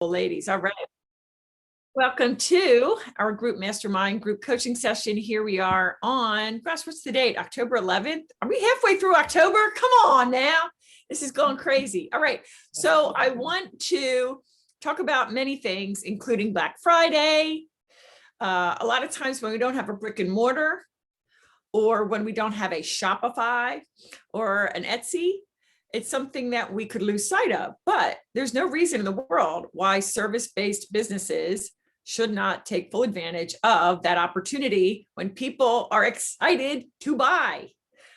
Ladies, all right. Welcome to our group mastermind group coaching session. Here we are on, gosh, what's the date? October 11th. Are we halfway through October? Come on now. This is going crazy. All right. So I want to talk about many things, including Black Friday. A lot of times when we don't have a brick and mortar, or when we don't have a Shopify or an Etsy, it's something that we could lose sight of. But there's no reason in the world why service-based businesses should not take full advantage of that opportunity when people are excited to buy.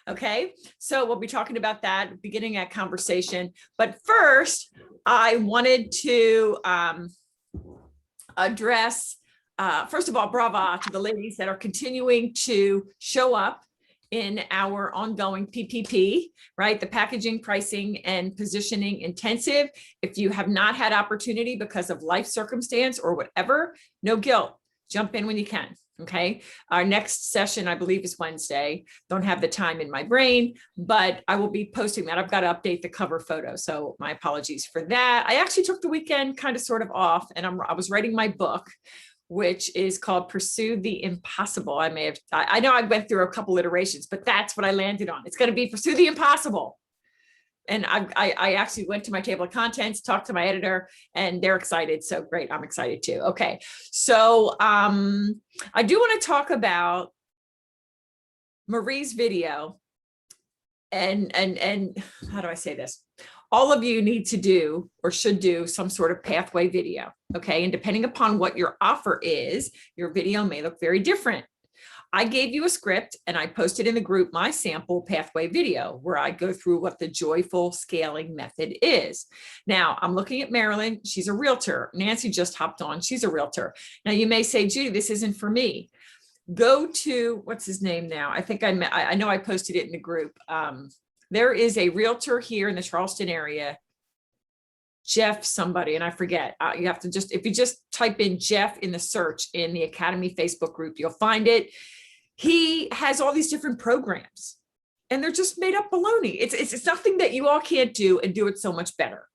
Okay, so we'll be talking about that, beginning that conversation. But first, I wanted to address, first of all, brava to the ladies that are continuing to show up in our ongoing PPP, right? The packaging, pricing, and positioning intensive. If you have not had opportunity because of life circumstance or whatever, no guilt. Jump in when you can, okay? Our next session, I believe, is Wednesday. Don't have the time in my brain, but I will be posting that. I've got to update the cover photo, so my apologies for that. I actually took the weekend kind of sort of off, and I was writing my book, which is called Pursue the Impossible. I know I went through a couple iterations, but that's what I landed on. It's going to be Pursue the Impossible. And I actually went to my table of contents, talked to my editor, and they're excited. So great, I'm excited too. Okay, so I do want to talk about Marie's video, and how do I say this? All of you need to do or should do some sort of pathway video, okay? And depending upon what your offer is, your video may look very different. I gave you a script and I posted in the group my sample pathway video where I go through what the joyful scaling method is. Now, I'm looking at Marilyn. She's a realtor. Nancy just hopped on. She's a realtor. Now, you may say, Judy, this isn't for me. Go to, what's his name now? I think I know I posted it in the group. There is a realtor here in the Charleston area, Jeff somebody, and I forget. You have to if you just type in Jeff in the search in the Academy Facebook group, you'll find it. He has all these different programs and they're just made up baloney. It's nothing that you all can't do and do it so much better.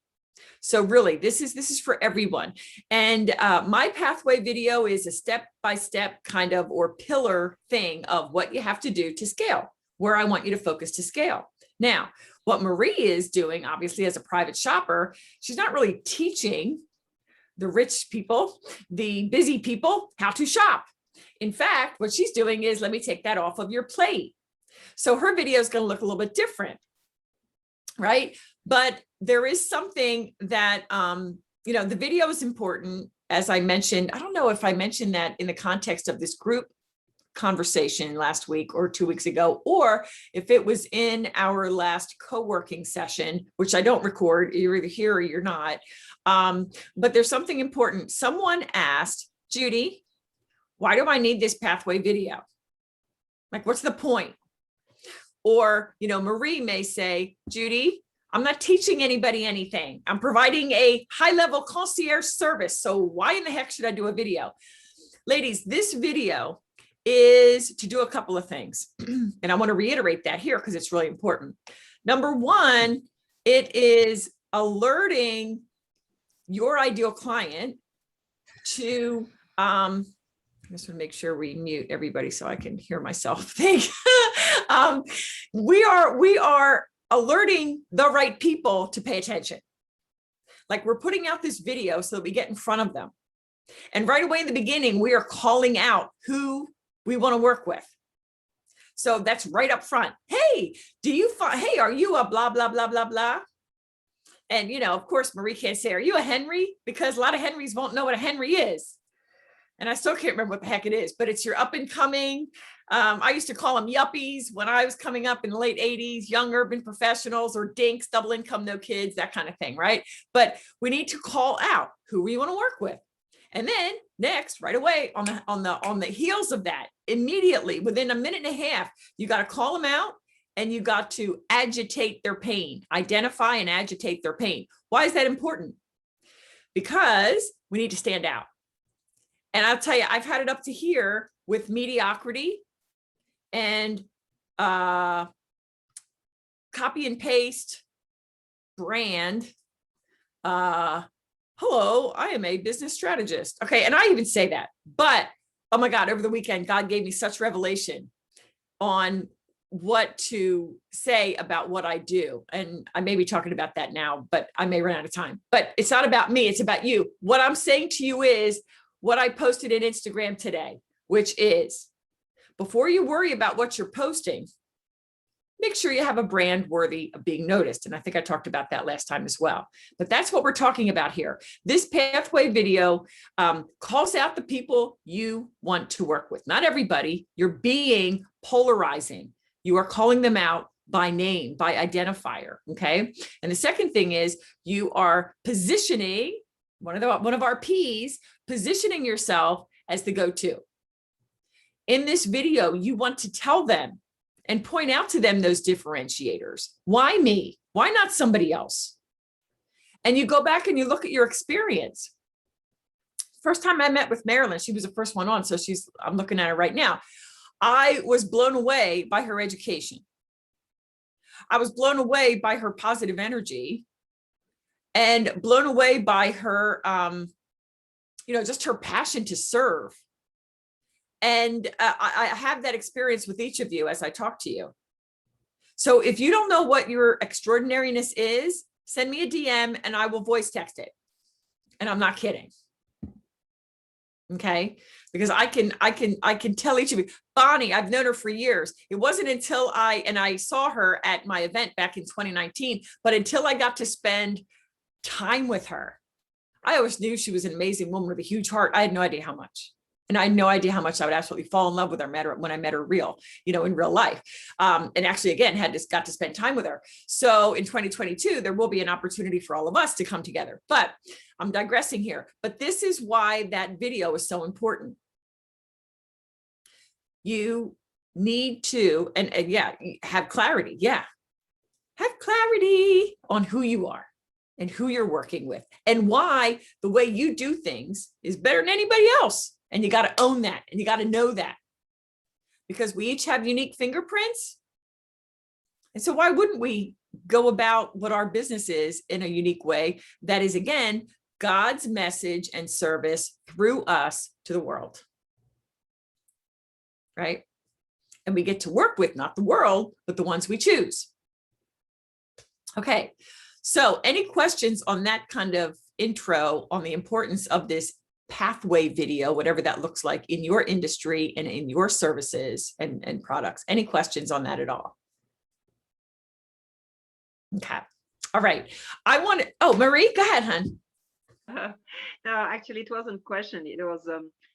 So really, this is for everyone. And my pathway video is a step-by-step kind of or pillar thing of what you have to do to scale, where I want you to focus to scale. Now, what Marie is doing, obviously, as a private shopper, she's not really teaching the rich people, the busy people, how to shop. In fact, what she's doing is, let me take that off of your plate. So her video is going to look a little bit different, right? But there is something that, the video is important. As I mentioned, I don't know if I mentioned that in the context of this group conversation last week or 2 weeks ago, or if it was in our last co-working session, which I don't record, you're either here or you're not. But there's something important. Someone asked, Judy, why do I need this pathway video? Like, what's the point? Or, Marie may say, Judy, I'm not teaching anybody anything. I'm providing a high-level concierge service. So why in the heck should I do a video? Ladies, this video is to do a couple of things. And I want to reiterate that here because it's really important. Number one, it is alerting your ideal client to, I just want to make sure we mute everybody so I can hear myself think. We are alerting the right people to pay attention. Like, we're putting out this video so that we get in front of them. And right away in the beginning, we are calling out who we want to work with. So that's right up front. Hey, hey, are you a blah, blah, blah, blah, blah? And, of course, Marie can't say, are you a Henry? Because a lot of Henrys won't know what a Henry is. And I still can't remember what the heck it is, but it's your up and coming. I used to call them yuppies when I was coming up in the late 80s, young urban professionals, or dinks, double income, no kids, that kind of thing, right? But we need to call out who we want to work with. And then next, right away on the heels of that, immediately within a minute and a half, you got to call them out and you got to agitate their pain, identify and agitate their pain. Why is that important? Because we need to stand out. And I'll tell you, I've had it up to here with mediocrity and copy and paste brand hello, I am a business strategist. Okay. And I even say that, but oh my God, over the weekend, God gave me such revelation on what to say about what I do. And I may be talking about that now, but I may run out of time. But it's not about me, it's about you. What I'm saying to you is what I posted in Instagram today, which is before you worry about what you're posting, make sure you have a brand worthy of being noticed. And I think I talked about that last time as well. But that's what we're talking about here. This pathway video calls out the people you want to work with. Not everybody. You're being polarizing. You are calling them out by name, by identifier. Okay. And the second thing is you are positioning one of our P's, positioning yourself as the go-to. In this video, you want to tell them and point out to them those differentiators. Why me? Why not somebody else? And you go back and you look at your experience. First time I met with Marilyn, she was the first one on. So I'm looking at her right now. I was blown away by her education. I was blown away by her positive energy and blown away by her, just her passion to serve. And I have that experience with each of you as I talk to you. So if you don't know what your extraordinariness is, send me a DM and I will voice text it. And I'm not kidding. Okay. Because I can tell each of you. Bonnie, I've known her for years. It wasn't until I saw her at my event back in 2019, but until I got to spend time with her, I always knew she was an amazing woman with a huge heart. I had no idea how much. And I had no idea how much I would absolutely fall in love with her when I met her in real life. And actually, again, got to spend time with her. So in 2022, there will be an opportunity for all of us to come together. But I'm digressing here. But this is why that video is so important. You need to, and yeah, have clarity. Yeah. Have clarity on who you are and who you're working with and why the way you do things is better than anybody else. And you got to own that and you got to know that because we each have unique fingerprints. And so why wouldn't we go about what our business is in a unique way that is, again, God's message and service through us to the world, right? And we get to work with not the world, but the ones we choose. Okay, so any questions on that kind of intro on the importance of this pathway video, whatever that looks like in your industry and in your services and products? Any questions on that at all? Okay. All right. Marie, go ahead, hon. No, actually, it wasn't a question. It was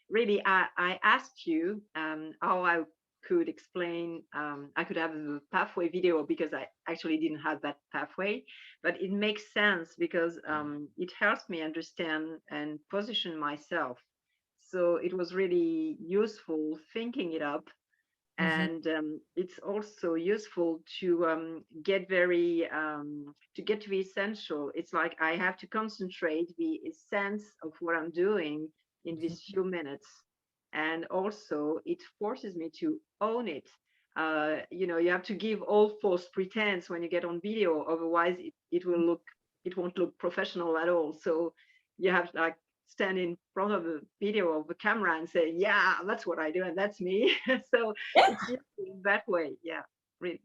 really, I asked you how I could explain, I could have a pathway video because I actually didn't have that pathway, but it makes sense because it helps me understand and position myself. So it was really useful thinking it up. And it's also useful to get to the essential. It's like I have to concentrate the essence of what I'm doing in these few minutes. And also it forces me to own it. You have to give all false pretense when you get on video, otherwise it won't look professional at all. So you have to stand in front of the video of the camera and say, yeah, that's what I do and that's me. So Yeah. it's useful that way. Yeah, really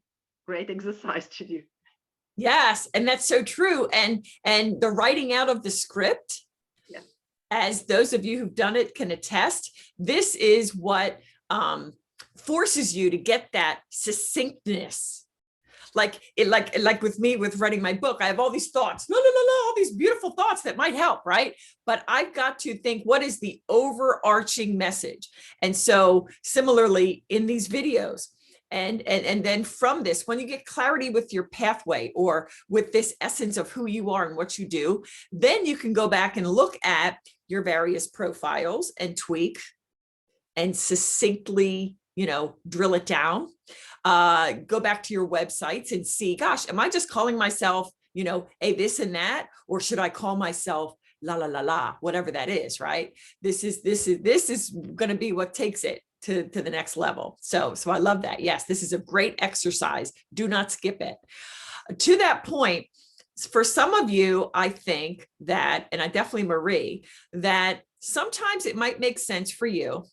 great exercise to do. Yes, and that's so true. And the writing out of the script, as those of you who've done it can attest, this is what forces you to get that succinctness. Like with me, with writing my book, I have all these thoughts, all these beautiful thoughts that might help, right? But I've got to think, what is the overarching message? And so similarly in these videos, and then from this, when you get clarity with your pathway or with this essence of who you are and what you do, then you can go back and look at your various profiles and tweak and succinctly, drill it down. Go back to your websites and see, gosh, am I just calling myself, a this and that, or should I call myself la la la la, whatever that is, right? This is going to be what takes it to the next level. So I love that. Yes, this is a great exercise. Do not skip it. To that point, for some of you, I think that, and I definitely Marie, that sometimes it might make sense for you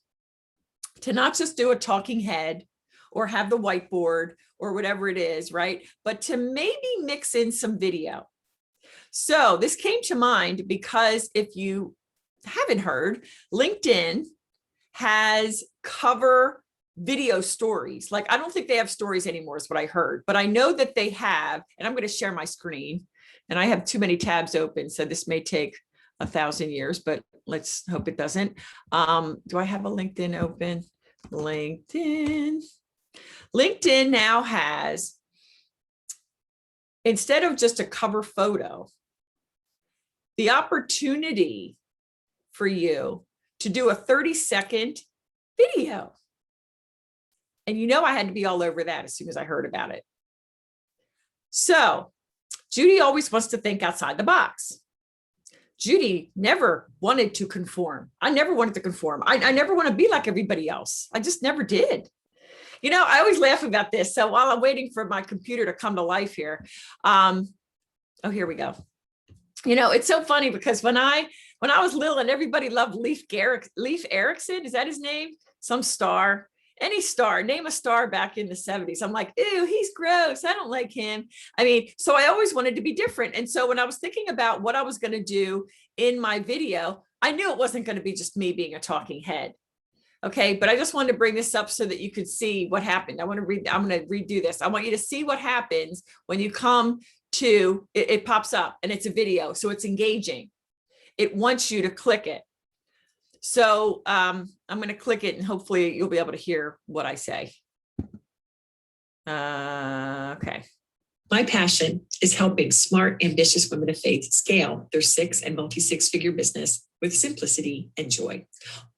to not just do a talking head or have the whiteboard or whatever it is, right? But to maybe mix in some video. So this came to mind because if you haven't heard, LinkedIn has cover video stories. Like, I don't think they have stories anymore is what I heard, but I know that they have, and I'm going to share my screen, and I have too many tabs open. So this may take 1,000 years, but let's hope it doesn't. Do I have a LinkedIn open? LinkedIn now has, instead of just a cover photo, the opportunity for you to do a 30-second video. And you know, I had to be all over that as soon as I heard about it. So Judy always wants to think outside the box. Judy never wanted to conform. I never wanted to conform. I never want to be like everybody else. I just never did. You know, I always laugh about this. So while I'm waiting for my computer to come to life here, oh, here we go. You know, it's so funny because when I was little and everybody loved Leif Erikson, is that his name? Some star, any star, name a star back in the 70s. I'm like, ew, he's gross. I don't like him. I mean, so I always wanted to be different. And so when I was thinking about what I was going to do in my video, I knew it wasn't going to be just me being a talking head. Okay, but I just wanted to bring this up so that you could see what happened. I'm going to redo this. I want you to see what happens when you come to, it pops up and it's a video. So it's engaging. It wants you to click it. So I'm going to click it and hopefully you'll be able to hear what I say. Okay. My passion is helping smart, ambitious women of faith scale their 6- and multi-6-figure business with simplicity and joy.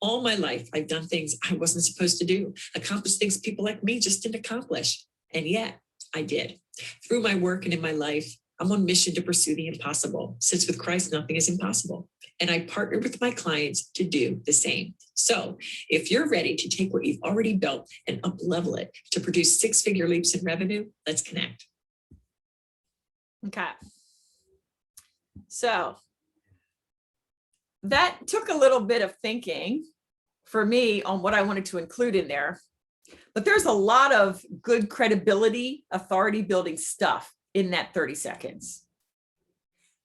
All my life, I've done things I wasn't supposed to do, accomplished things people like me just didn't accomplish. And yet I did. Through my work and in my life, I'm on a mission to pursue the impossible, since with Christ, nothing is impossible. And I partner with my clients to do the same. So if you're ready to take what you've already built and up-level it to produce 6-figure leaps in revenue, let's connect. Okay. So that took a little bit of thinking for me on what I wanted to include in there, but there's a lot of good credibility, authority building stuff in that 30 seconds.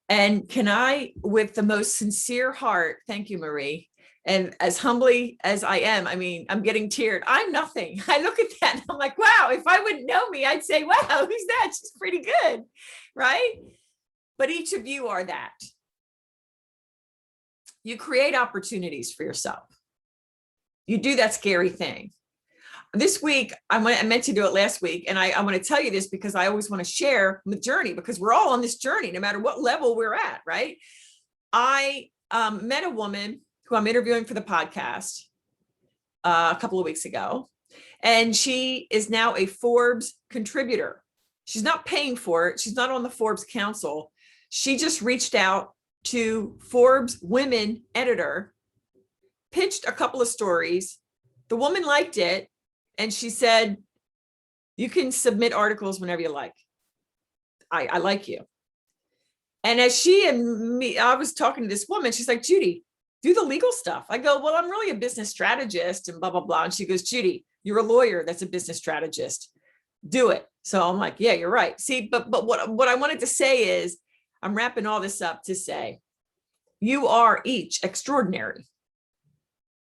And can I, with the most sincere heart, thank you, Marie, and as humbly as I am, I mean, I'm getting teared. I'm nothing. I look at that and I'm like, wow, if I wouldn't know me, I'd say, wow, who's that? She's pretty good, right? But each of you are that. You create opportunities for yourself. You do that scary thing. This week, I meant to do it last week, and I want to tell you this because I always want to share the journey, because we're all on this journey, no matter what level we're at, right? I met a woman who I'm interviewing for the podcast a couple of weeks ago, and she is now a Forbes contributor. She's not paying for it. She's not on the Forbes Council. She just reached out to Forbes Women editor, pitched a couple of stories. The woman liked it. And she said, you can submit articles whenever you like. I like you. And as she and me, I was talking to this woman, she's like, Judy, do the legal stuff. I go, well, I'm really a business strategist and blah, blah, blah. And she goes, Judy, you're a lawyer. That's a business strategist. Do it. So I'm like, yeah, you're right. See, but what I wanted to say is, I'm wrapping all this up to say, you are each extraordinary.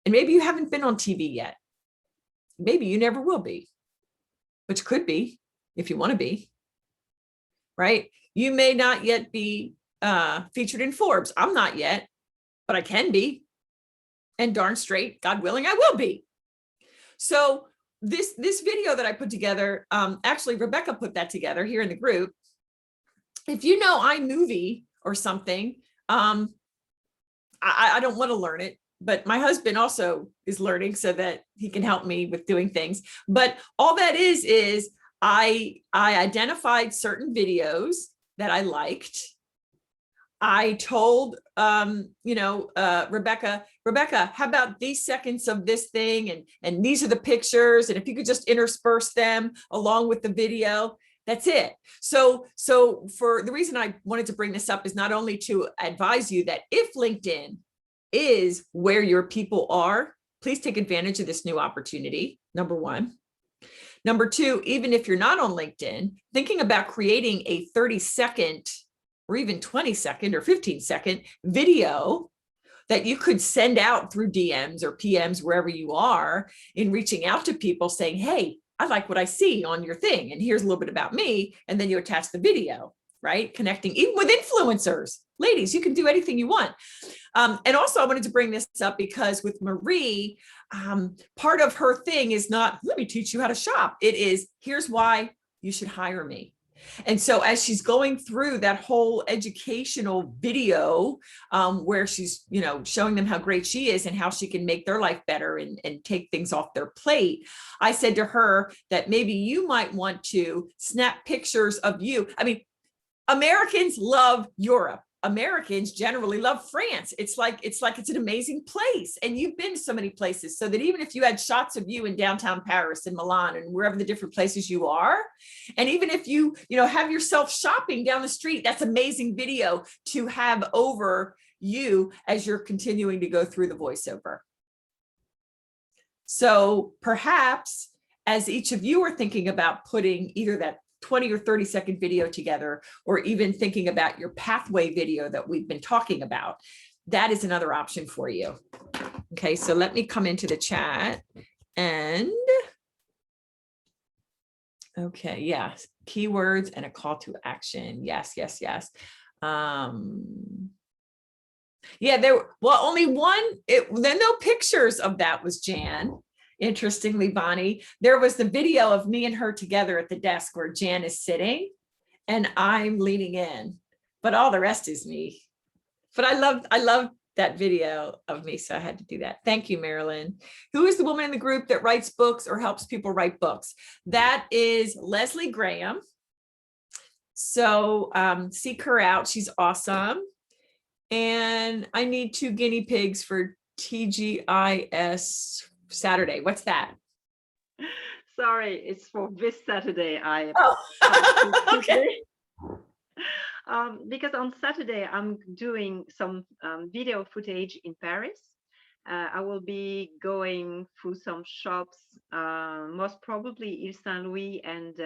And maybe you haven't been on TV yet. Maybe you never will be, which could be if you want to be, right? You may not yet be featured in Forbes. I'm not yet, but I can be. And darn straight, God willing, I will be. So this video that I put together, actually, Rebecca put that together here in the group. If you know iMovie or something, I don't want to learn it. But my husband also is learning so that he can help me with doing things. But all that is I identified certain videos that I liked. I told, Rebecca, how about these seconds of this thing? And these are the pictures. And if you could just intersperse them along with the video. That's it. So for the reason I wanted to bring this up is not only to advise you that if LinkedIn is where your people are, please take advantage of this new opportunity, number one. Number two, even if you're not on LinkedIn, thinking about creating a 30-second or even 20-second or 15-second video that you could send out through DMs or PMs, wherever you are, in reaching out to people saying, hey, I like what I see on your thing, and here's a little bit about me. And then you attach the video, right? Connecting even with influencers. Ladies, you can do anything you want. And also I wanted to bring this up because with Marie, part of her thing is not, let me teach you how to shop. It is, here's why you should hire me. And so as she's going through that whole educational video, where she's, showing them how great she is and how she can make their life better and take things off their plate, I said to her that maybe you might want to snap pictures of you. I mean, Americans love Europe. Americans generally love France. It's like it's an amazing place. And you've been to so many places, so that even if you had shots of you in downtown Paris and Milan and wherever the different places you are, and even if you have yourself shopping down the street, that's amazing video to have over you as you're continuing to go through the voiceover. So perhaps as each of you are thinking about putting either that 20 or 30-second video together, or even thinking about your pathway video that we've been talking about, that is another option for you. Okay, so let me come into the chat and, okay, yes, keywords and a call to action. Yes. Yeah, only one, there are no pictures of that, was Jan. Interestingly, Bonnie, there was the video of me and her together at the desk where Jan is sitting and I'm leaning in, but all the rest is me. But I love that video of me, so I had to do that. Thank you, Marilyn. Who is the woman in the group that writes books or helps people write books? That is Leslie Graham. So seek her out. She's awesome. And I need 2 guinea pigs for TGIS Saturday. What's that? Sorry, it's for this Saturday. Okay. Because on Saturday I'm doing some video footage in Paris. I will be going through some shops, most probably Ile Saint-Louis and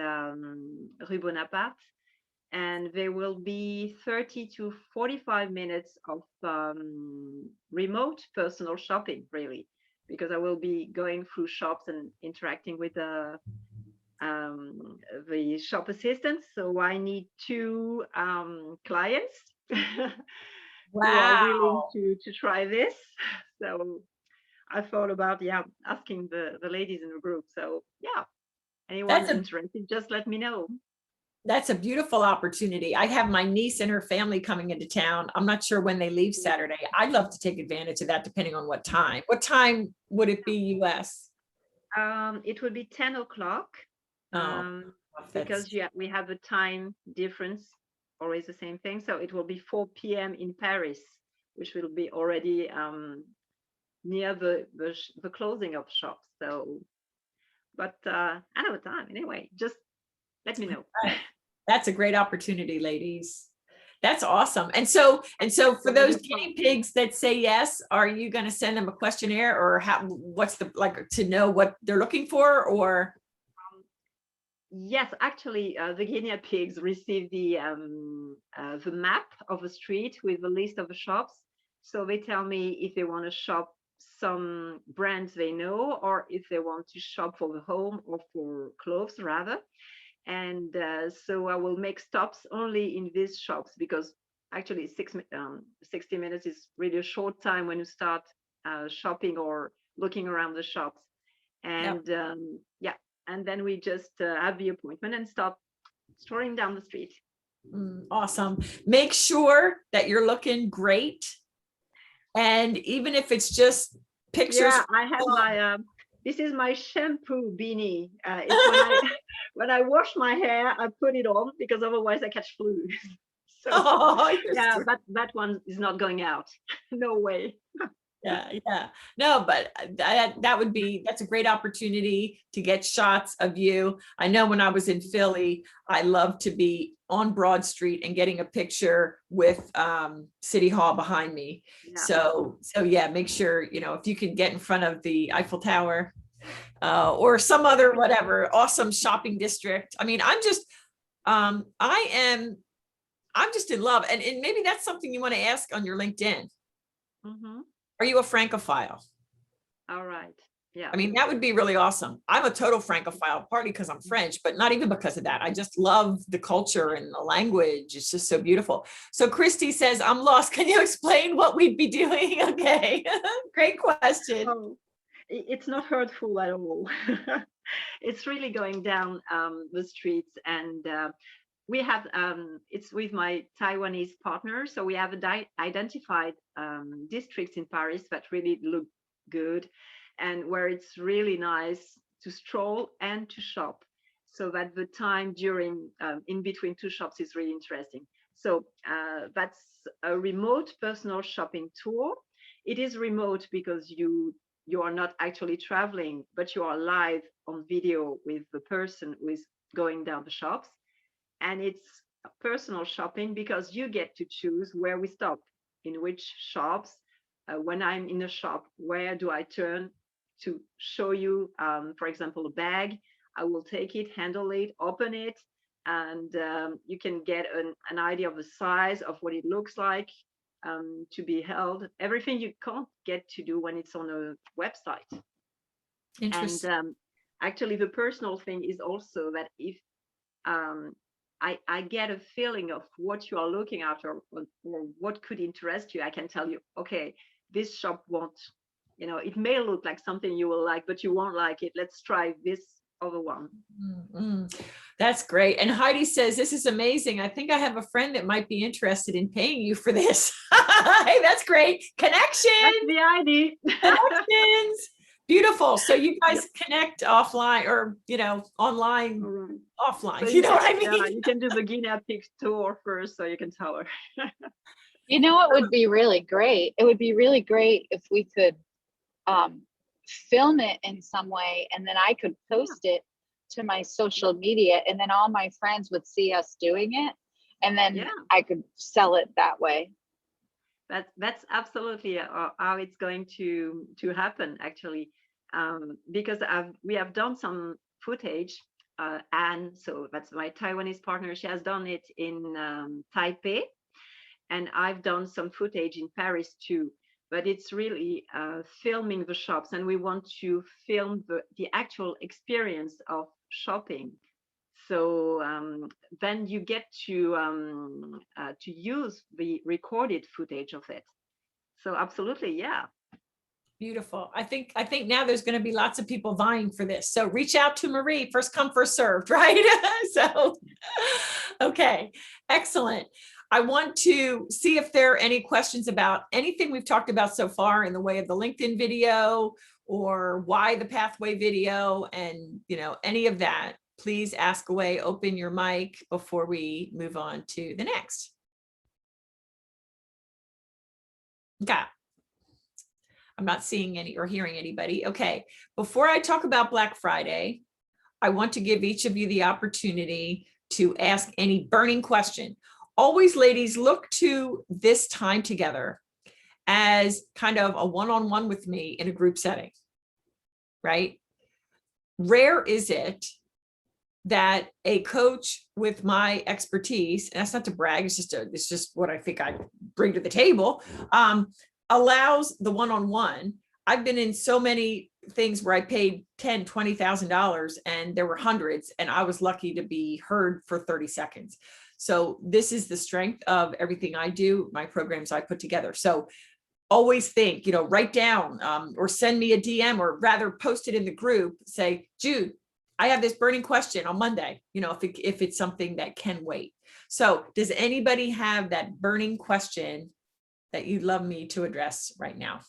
Rue Bonaparte. And there will be 30 to 45 minutes of remote personal shopping, really, because I will be going through shops and interacting with the shop assistants. So I need 2 clients who are willing to try this. So I thought about asking the ladies in the group. So yeah, anyone interested, just let me know. That's a beautiful opportunity. I have my niece and her family coming into town. I'm not sure when they leave Saturday. I'd love to take advantage of that, depending on what time. What time would it be US? It would be 10 o'clock. Because we have a time difference, always the same thing. So it will be 4 p.m. in Paris, which will be already near the closing of shops. So, but another time anyway. Just let me know. That's a great opportunity, ladies. That's awesome. And so for those guinea pigs that say yes, are you going to send them a questionnaire, or what's the, to know what they're looking for, or? Yes, actually, the guinea pigs receive the map of a street with a list of the shops. So they tell me if they want to shop some brands they know, or if they want to shop for the home or for clothes rather. And so I will make stops only in these shops, because actually 60 minutes is really a short time when you start shopping or looking around the shops. And and then we just have the appointment and stop strolling down the street. Awesome. Make sure that you're looking great. And even if it's just pictures. Yeah, I have my, this is my shampoo beanie. When I wash my hair, I put it on, because otherwise I catch flu. So yeah, but that one is not going out. No way. Yeah. No, but that's a great opportunity to get shots of you. I know when I was in Philly, I loved to be on Broad Street and getting a picture with City Hall behind me. Yeah. So yeah, make sure, if you can get in front of the Eiffel Tower or some other whatever awesome shopping district. I mean, I'm just in love. And maybe that's something you want to ask on your LinkedIn. Mm-hmm. Are you a Francophile? All right. Yeah. I mean, that would be really awesome. I'm a total Francophile, partly because I'm French, but not even because of that. I just love the culture and the language. It's just so beautiful. So Christy says, I'm lost. Can you explain what we'd be doing? Okay. Great question. Oh, it's not hurtful at all. It's really going down the streets, and we have it's with my Taiwanese partner, so we have identified districts in Paris that really look good and where it's really nice to stroll and to shop, so that the time during in between two shops is really interesting. So that's a remote personal shopping tour. It is remote because you are not actually traveling, but you are live on video with the person who is going down the shops. And it's personal shopping because you get to choose where we stop, in which shops. When I'm in a shop, where do I turn to show you, for example, a bag? I will take it, handle it, open it, and you can get an idea of the size, of what it looks like, to be held. Everything you can't get to do when it's on a website. Interesting. And actually, the personal thing is also that if I get a feeling of what you are looking at, or what could interest you, I can tell you, okay, this shop won't, it may look like something you will like, but you won't like it. Let's try this other one. Mm-hmm. That's great. And Heidi says, this is amazing. I think I have a friend that might be interested in paying you for this. Hey, that's great. Connection. That's the idea. Connections. Beautiful. So you guys connect offline, or, online, Right. offline. So you know what I mean? Yeah, you can do the guinea pig tour first, so you can tell her. You know what would be really great? It would be really great if we could film it in some way, and then I could post it to my social media, and then all my friends would see us doing it, and then I could sell it that way. That's absolutely how it's going to happen, actually, because we have done some footage, and so that's my Taiwanese partner. She has done it in Taipei, and I've done some footage in Paris too. But it's really filming the shops, and we want to film the actual experience of shopping. So then you get to use the recorded footage of it. So absolutely, yeah. Beautiful. I think now there's going to be lots of people vying for this. So reach out to Marie, first come, first served, right? So, okay, excellent. I want to see if there are any questions about anything we've talked about so far in the way of the LinkedIn video, or why the pathway video, and any of that. Please ask away, open your mic before we move on to the next. Okay. I'm not seeing any or hearing anybody. Okay. Before I talk about Black Friday, I want to give each of you the opportunity to ask any burning question. Always, ladies, look to this time together as kind of a one-on-one with me in a group setting, right? Rare is it that a coach with my expertise, and that's not to brag, it's just what I think I bring to the table, allows the one-on-one. I've been in so many things where I paid $10,000, $20,000, and there were hundreds, and I was lucky to be heard for 30 seconds. So this is the strength of everything I do, my programs I put together. So always think, write down or send me a DM, or rather post it in the group, say, Jude, I have this burning question on Monday, if it's something that can wait. So does anybody have that burning question that you'd love me to address right now?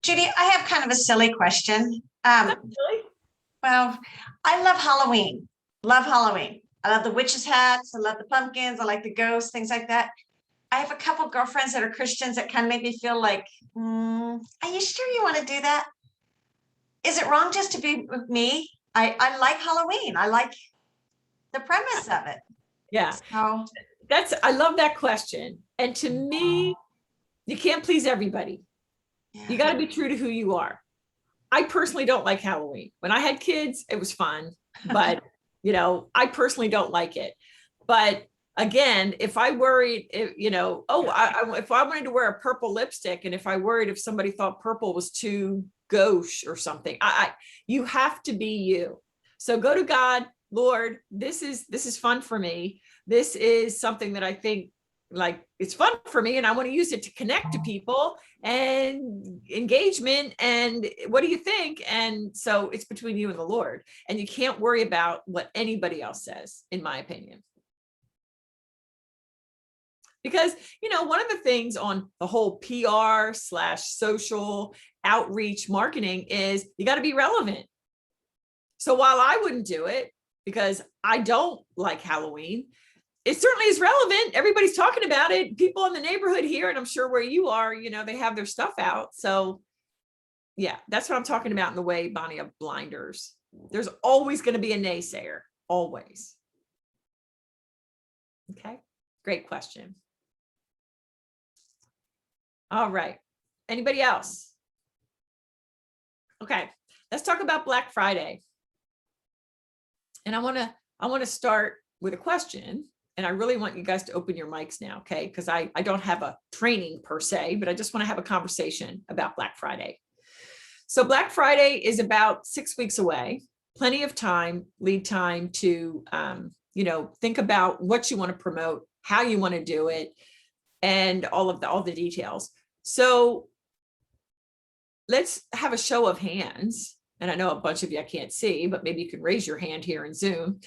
Judy, I have kind of a silly question. Really? Well, I love Halloween. Love Halloween. I love the witches' hats. I love the pumpkins. I like the ghosts, things like that. I have a couple girlfriends that are Christians that kind of make me feel like, are you sure you want to do that? Is it wrong just to be with me? I like Halloween. I like the premise of it. Yeah. So I love that question. And to me, you can't please everybody. You got to be true to who you are. I personally don't like Halloween. When I had kids, it was fun, but I personally don't like it. But again, if I worried, if I wanted to wear a purple lipstick, and if I worried if somebody thought purple was too gauche or something, you have to be you. So go to God, Lord, this is fun for me. This is something that I think like it's fun for me, and I want to use it to connect to people and engagement. And what do you think? And so it's between you and the Lord, and you can't worry about what anybody else says, in my opinion. Because, one of the things on the whole PR/social outreach marketing is you got to be relevant. So while I wouldn't do it because I don't like Halloween, it certainly is relevant. Everybody's talking about it. People in the neighborhood here, and I'm sure where you are, they have their stuff out. So yeah, that's what I'm talking about in the way, Bonnie, of blinders. There's always going to be a naysayer, always. Okay, great question. All right, anybody else? Okay, let's talk about Black Friday. And I want to start with a question, and I really want you guys to open your mics now, okay? Because I don't have a training per se, but I just want to have a conversation about Black Friday. So Black Friday is about 6 weeks away, plenty of time, lead time to, think about what you want to promote, how you want to do it, and all the details. So let's have a show of hands. And I know a bunch of you I can't see, but maybe you can raise your hand here in Zoom.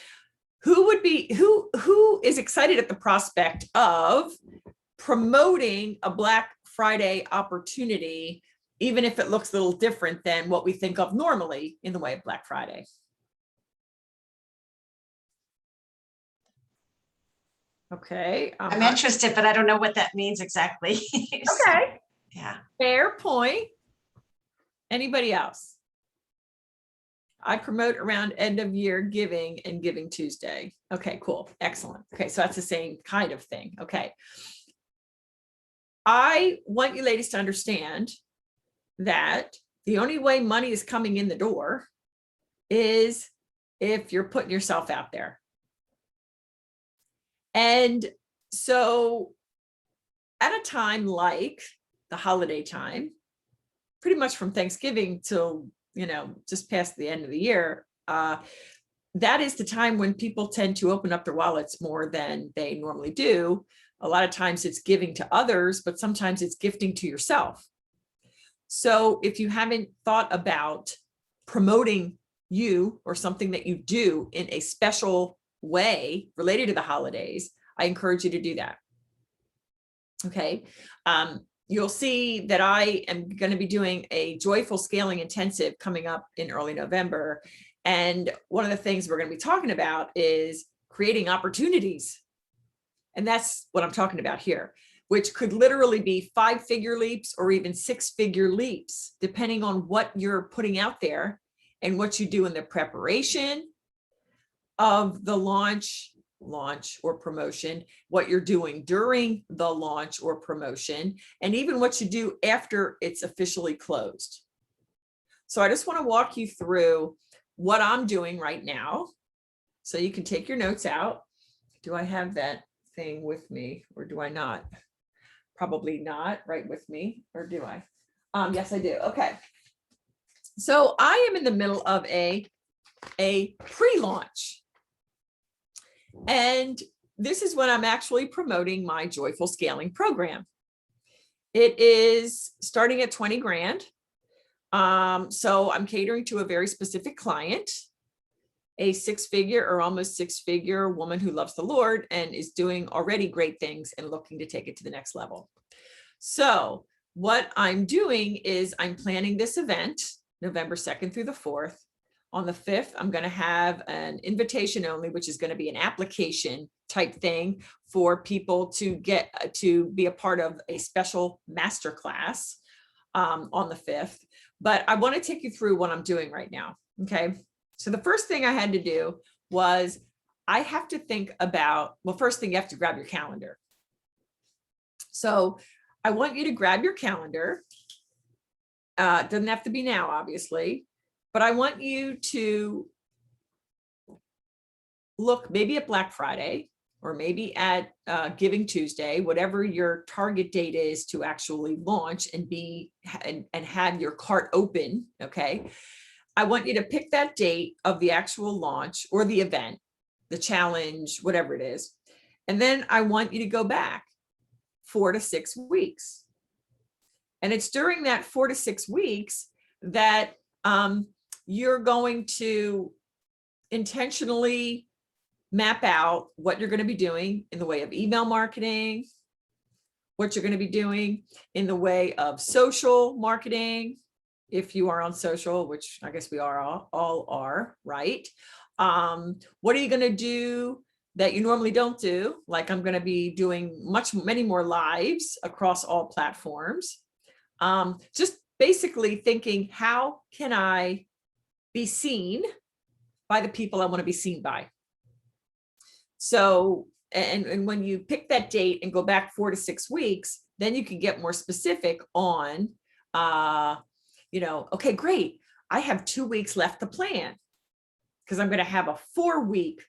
Who is excited at the prospect of promoting a Black Friday opportunity, even if it looks a little different than what we think of normally in the way of Black Friday? Okay. I'm interested, but I don't know what that means exactly. Okay. Yeah. Fair point. Anybody else? I promote around end of year giving and Giving Tuesday. Okay, cool. Excellent. Okay, so that's the same kind of thing. Okay. I want you ladies to understand that the only way money is coming in the door is if you're putting yourself out there. And so at a time like the holiday time, pretty much from Thanksgiving till, just past the end of the year, that is the time when people tend to open up their wallets more than they normally do. A lot of times it's giving to others, but sometimes it's gifting to yourself. So if you haven't thought about promoting you or something that you do in a special way related to the holidays, I encourage you to do that. Okay. You'll see that I am going to be doing a Joyful Scaling Intensive coming up in early November. And one of the things we're going to be talking about is creating opportunities. And that's what I'm talking about here, which could literally be 5-figure leaps or even 6-figure leaps, depending on what you're putting out there and what you do in the preparation of the launch or promotion, what you're doing during the launch or promotion, and even what you do after it's officially closed. So I just want to walk you through what I'm doing right now, so you can take your notes out. Do I have that thing with me, or do I not? Probably not right with me, or do I? Yes, I do. Okay. So I am in the middle of a pre-launch. And this is when I'm actually promoting my Joyful Scaling program. It is starting at 20 grand. So I'm catering to a very specific client, a 6-figure or almost 6-figure woman who loves the Lord and is doing already great things and looking to take it to the next level. So what I'm doing is I'm planning this event November 2nd through the 4th on the 5th, I'm going to have an invitation only, which is going to be an application type thing for people to get to be a part of a special masterclass on the 5th. But I want to take you through what I'm doing right now. Okay. So the first thing I had to do was I have to think about, well, first thing you have to grab your calendar. So I want you to grab your calendar. It doesn't have to be now, obviously, but I want you to look maybe at Black Friday or maybe at Giving Tuesday, whatever your target date is to actually launch and and have your cart open. Okay. I want you to pick that date of the actual launch or the event, the challenge, whatever it is. And then I want you to go back 4 to 6 weeks. And it's during that 4 to 6 weeks that you're going to intentionally map out what you're going to be doing in the way of email marketing, what you're going to be doing in the way of social marketing, if you are on social, which I guess we are all are, right? What are you going to do that you normally don't do? Like I'm going to be doing many more lives across all platforms. Just basically thinking, how can I be seen by the people I want to be seen by? So, and when you pick that date and go back 4 to 6 weeks, then you can get more specific on, okay, great. I have 2 weeks left to plan because I'm going to have a 4-week,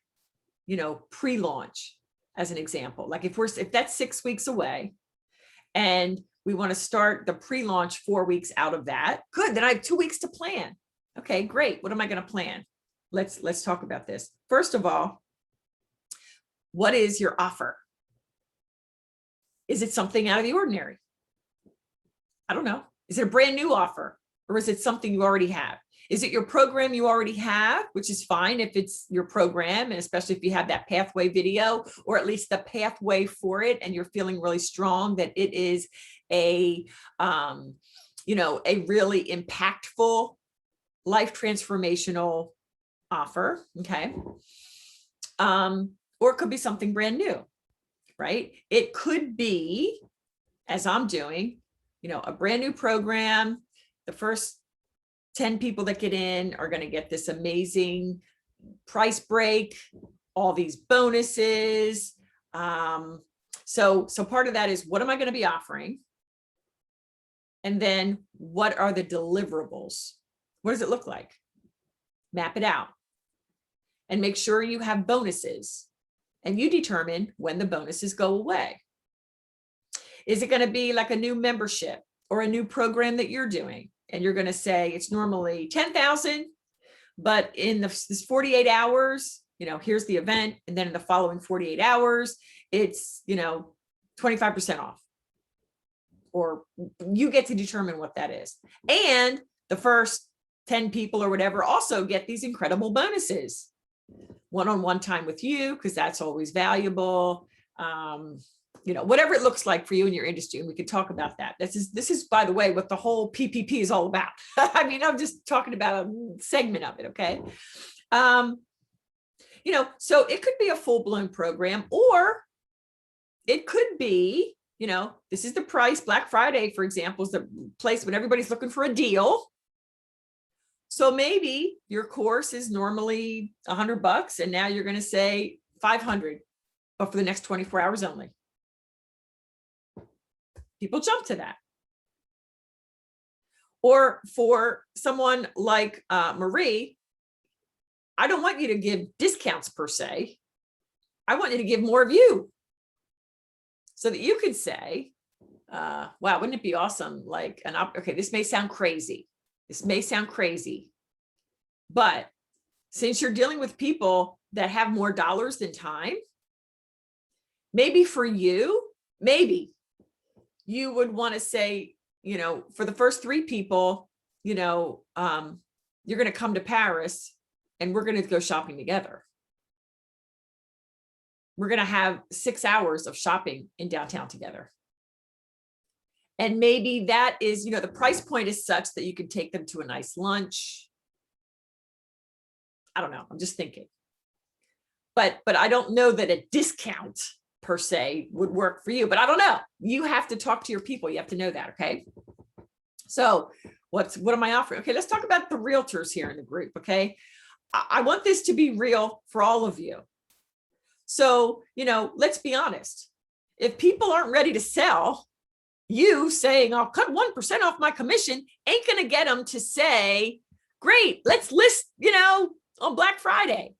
pre-launch as an example. Like if that's 6 weeks away and we want to start the pre-launch 4 weeks out of that, good. Then I have 2 weeks to plan. Okay, great. What am I going to plan? Let's talk about this. First of all, what is your offer? Is it something out of the ordinary? I don't know. Is it a brand new offer or is it something you already have? Is it your program you already have, which is fine if it's your program, and especially if you have that pathway video or at least the pathway for it and you're feeling really strong that it is a really impactful, life transformational offer, okay? Or it could be something brand new, right? It could be, as I'm doing, a brand new program. The first 10 people that get in are going to get this amazing price break, all these bonuses. So part of that is, what am I going to be offering? And then what are the deliverables? What does it look like? Map it out and make sure you have bonuses, and you determine when the bonuses go away. Is it going to be like a new membership or a new program that you're doing? And you're going to say it's normally 10,000, but in this 48 hours, here's the event. And then in the following 48 hours, it's, 25% off, or you get to determine what that is. And the first 10 people or whatever also get these incredible bonuses. One-on-one time with you, because that's always valuable. Whatever it looks like for you in your industry, and we could talk about that. This is, by the way, what the whole PPP is all about. I mean, I'm just talking about a segment of it, okay? So it could be a full-blown program, or it could be, this is the price. Black Friday, for example, is the place when everybody's looking for a deal. So maybe your course is normally $100, and now you're going to say $500, but for the next 24 hours only. People jump to that. Or for someone like Marie, I don't want you to give discounts per se. I want you to give more of you, so that you could say, wow, wouldn't it be awesome? Like okay, this may sound crazy. But since you're dealing with people that have more dollars than time, maybe for you, you would want to say, for the first 3 people, you're going to come to Paris and we're going to go shopping together. We're going to have 6 hours of shopping in downtown together. And maybe that is, the price point is such that you can take them to a nice lunch. I don't know. I'm just thinking. But I don't know that a discount per se would work for you, but I don't know. You have to talk to your people. You have to know that. Okay. So what am I offering? Okay. Let's talk about the realtors here in the group. Okay. I want this to be real for all of you. So, let's be honest. If people aren't ready to sell, you saying I'll cut 1% off my commission ain't going to get them to say, great, let's list, on Black Friday.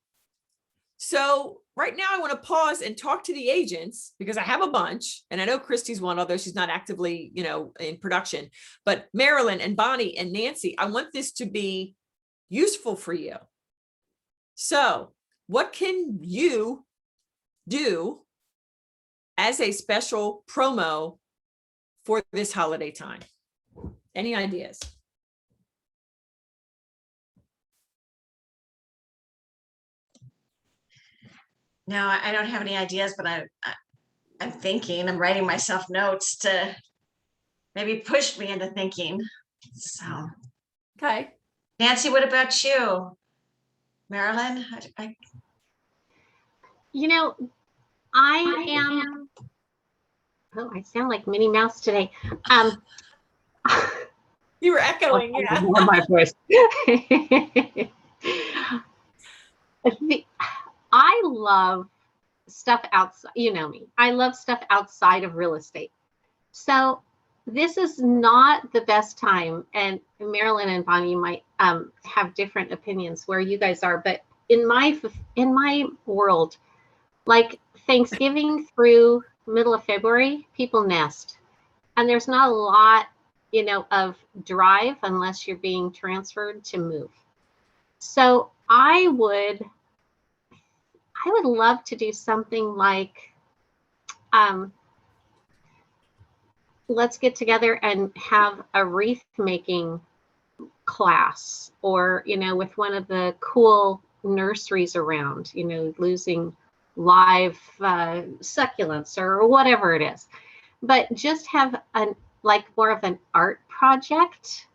So right now I want to pause and talk to the agents because I have a bunch, and I know Christy's one, although she's not actively, in production, but Marilyn and Bonnie and Nancy, I want this to be useful for you. So what can you do as a special promo for this holiday time? Any ideas? No, I don't have any ideas, but I'm thinking, I'm writing myself notes to maybe push me into thinking. So, Okay. Nancy, what about you? Marilyn? I am, oh, I sound like Minnie Mouse today. You were echoing, yeah. My voice. I love stuff outside, you know me. I love stuff outside of real estate. So this is not the best time, and Marilyn and Bonnie might have different opinions where you guys are, but in my world, like Thanksgiving through middle of February, people nest, and there's not a lot, of drive unless you're being transferred to move. So I would love to do something like, let's get together and have a wreath making class, or, with one of the cool nurseries around, losing live succulents or whatever it is, but just have more of an art project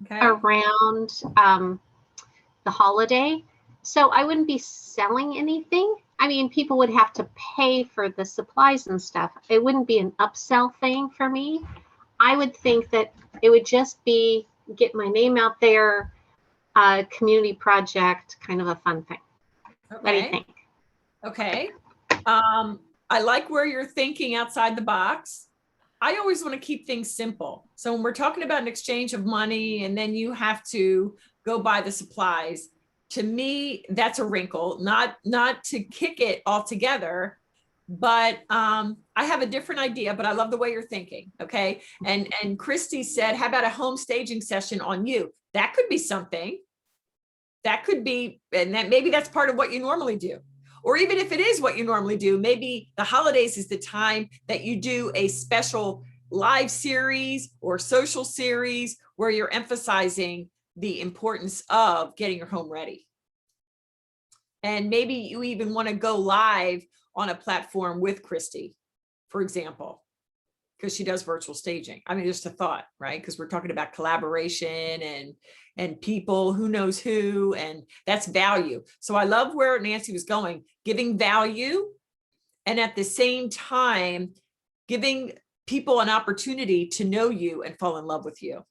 around the holiday. So I wouldn't be selling anything. I mean, people would have to pay for the supplies and stuff. It wouldn't be an upsell thing for me. I would think that it would just be get my name out there, community project, kind of a fun thing. Okay. What do you think? Okay. I like where you're thinking outside the box. I always want to keep things simple. So when we're talking about an exchange of money and then you have to go buy the supplies, to me, that's a wrinkle, not to kick it altogether, but I have a different idea, but I love the way you're thinking. Okay. And Christy said, how about a home staging session on you? That could be something. That could be, and that maybe that's part of what you normally do. Or even if it is what you normally do, maybe the holidays is the time that you do a special live series or social series where you're emphasizing the importance of getting your home ready. And maybe you even want to go live on a platform with Christy, for example, because she does virtual staging. I mean, just a thought, right? Because we're talking about collaboration and people, who knows who, and that's value. So I love where Nancy was going, giving value, and at the same time, giving people an opportunity to know you and fall in love with you.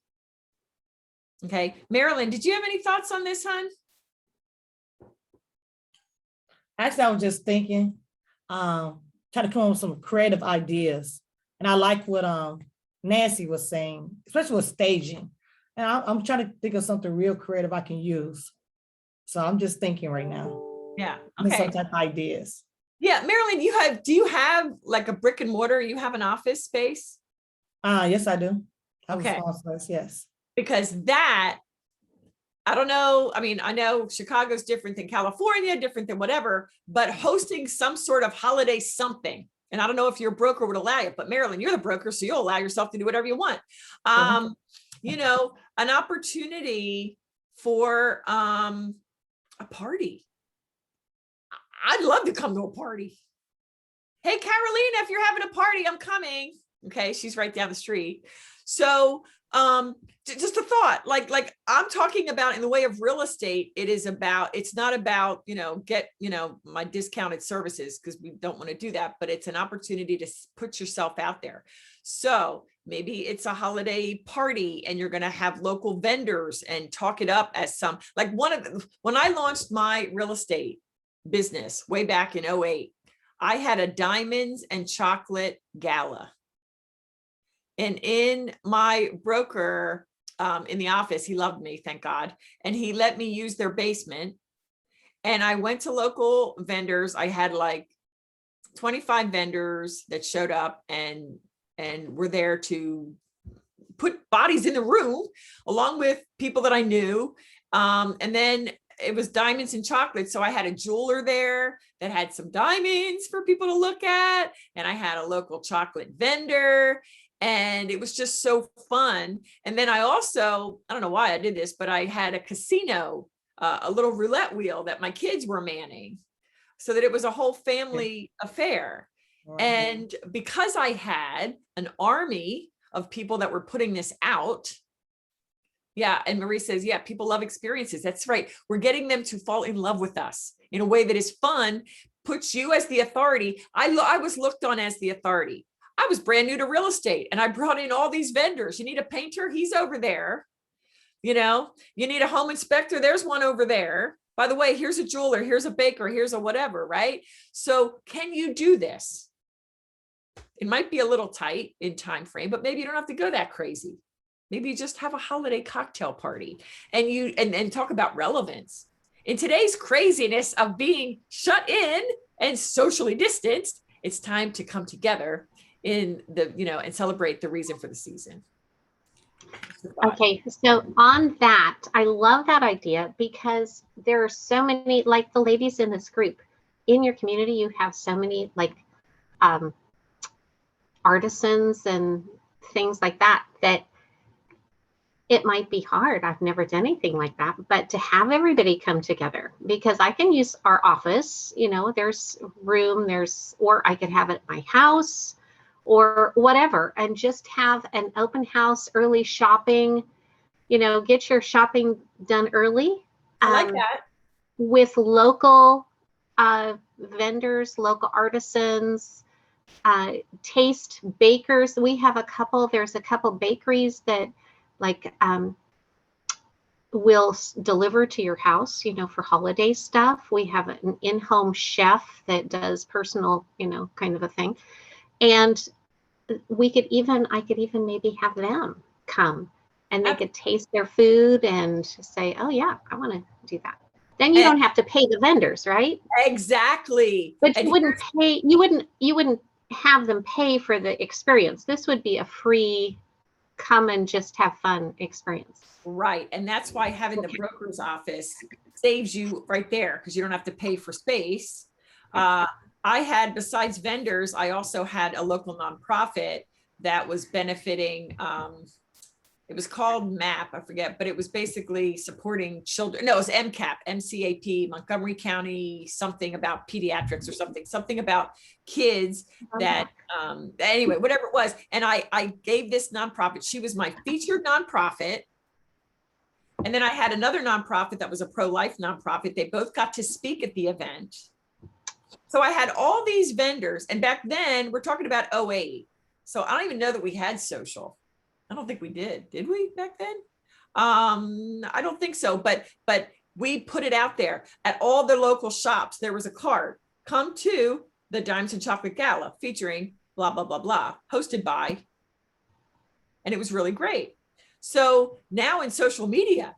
Okay. Marilyn, did you have any thoughts on this, hon? Actually, I was just thinking, trying to come up with some creative ideas. And I like what Nancy was saying, especially with staging. And I'm trying to think of something real creative I can use. So I'm just thinking right now. Yeah. Okay. Some type of ideas. Yeah. Marilyn, do you have like a brick and mortar? You have an office space? Yes, I do. Okay. Yes. Because that, I don't know. I mean, I know Chicago's different than California, different than whatever, but hosting some sort of holiday something. And I don't know if your broker would allow it, but Marilyn, you're the broker, so you'll allow yourself to do whatever you want. An opportunity for a party. I'd love to come to a party. Hey, Carolina, if you're having a party, I'm coming. Okay, she's right down the street. So Just a thought, like I'm talking about in the way of real estate, it's not about, get, my discounted services, because we don't want to do that, but it's an opportunity to put yourself out there. So maybe it's a holiday party and you're going to have local vendors and talk it up as like when I launched my real estate business way back in 2008, I had a diamonds and chocolate gala. And in my broker, in the office, he loved me, thank God. And he let me use their basement. And I went to local vendors. I had like 25 vendors that showed up and were there to put bodies in the room along with people that I knew. And then it was diamonds and chocolate. So I had a jeweler there that had some diamonds for people to look at. And I had a local chocolate vendor. And it was just so fun. And then I don't know why I did this, but I had a casino, a little roulette wheel that my kids were manning, so that it was a whole family affair. Right. And because I had an army of people that were putting this out. Yeah. And Marie says, yeah, people love experiences. That's right. We're getting them to fall in love with us in a way that is fun, puts you as the authority. I was looked on as the authority. I was brand new to real estate and I brought in all these vendors. You need a painter? He's over there. You need a home inspector? There's one over there. By the way, here's a jeweler, here's a baker, here's a whatever, right? So can you do this? It might be a little tight in time frame, but maybe you don't have to go that crazy. Maybe you just have a holiday cocktail party and talk about relevance. In today's craziness of being shut in and socially distanced, it's time to come together and celebrate the reason for the season. Okay, so on that, I love that idea because there are so many, like the ladies in this group, in your community, you have so many like artisans and things like that it might be hard. I've never done anything like that, but to have everybody come together, because I can use our office, there's room, or I could have it at my house or whatever, and just have an open house, early shopping, get your shopping done early. I like that. With local vendors, local artisans, taste bakers. There's a couple bakeries that will deliver to your house, for holiday stuff. We have an in-home chef that does personal, kind of a thing. And I could even maybe have them come and they could taste their food and say, oh yeah, I want to do that. Then you don't have to pay the vendors, right? Exactly. But you wouldn't have them pay for the experience. This would be a free come and just have fun experience. Right. And that's why having the broker's office saves you right there, because you don't have to pay for space. I had, besides vendors, I also had a local nonprofit that was benefiting. It was called MAP, I forget, but it was basically supporting children. No, it was MCAP, MCAP, Montgomery County, something about pediatrics or something about kids that, anyway, whatever it was. And I gave this nonprofit, she was my featured nonprofit. And then I had another nonprofit that was a pro-life nonprofit. They both got to speak at the event. So I had all these vendors. And back then, we're talking about 2008. So I don't even know that we had social. I don't think we did. Did we back then? I don't think so. But we put it out there at all the local shops. There was a card. Come to the Diamonds and Chocolate Gala featuring blah, blah, blah, blah, hosted by. And it was really great. So now in social media,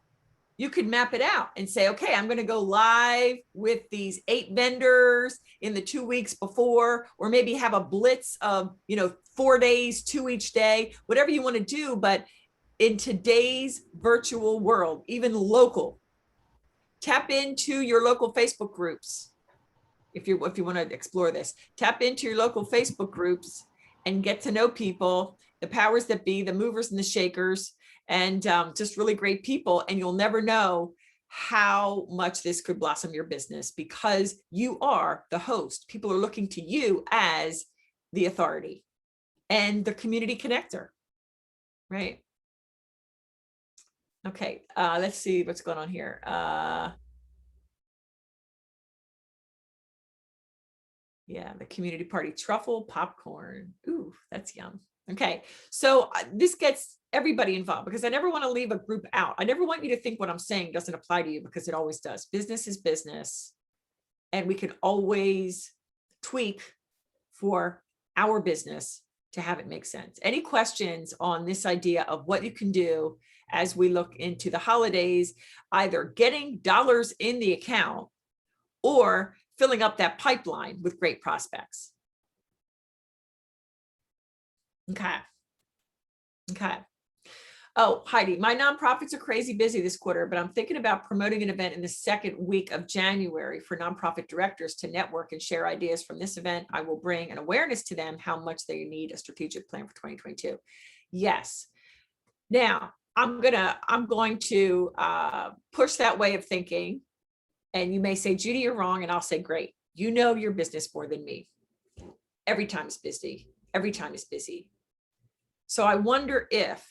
you could map it out and say, okay, I'm going to go live with these 8 vendors in the 2 weeks before, or maybe have a blitz of, 4 days, 2 each day, whatever you want to do. But in today's virtual world, even local, tap into your local Facebook groups. If you want to explore this, tap into your local Facebook groups and get to know people, the powers that be, the movers and the shakers, and just really great people. And you'll never know how much this could blossom your business because you are the host. People are looking to you as the authority and the community connector, right? Okay, let's see what's going on here. Yeah, the community party truffle popcorn. Ooh, that's yum. Okay, so this gets everybody involved because I never want to leave a group out. I never want you to think what I'm saying doesn't apply to you because it always does. Business is business, and we can always tweak for our business to have it make sense. Any questions on this idea of what you can do as we look into the holidays, either getting dollars in the account or filling up that pipeline with great prospects? Okay. Okay. Oh, Heidi, my nonprofits are crazy busy this quarter, but I'm thinking about promoting an event in the second week of January for nonprofit directors to network and share ideas from this event. I will bring an awareness to them how much they need a strategic plan for 2022. Yes. Now, I'm going to push that way of thinking. And you may say, Judy, you're wrong. And I'll say, great. You know your business more than me. Every time it's busy. Every time it's busy. So I wonder if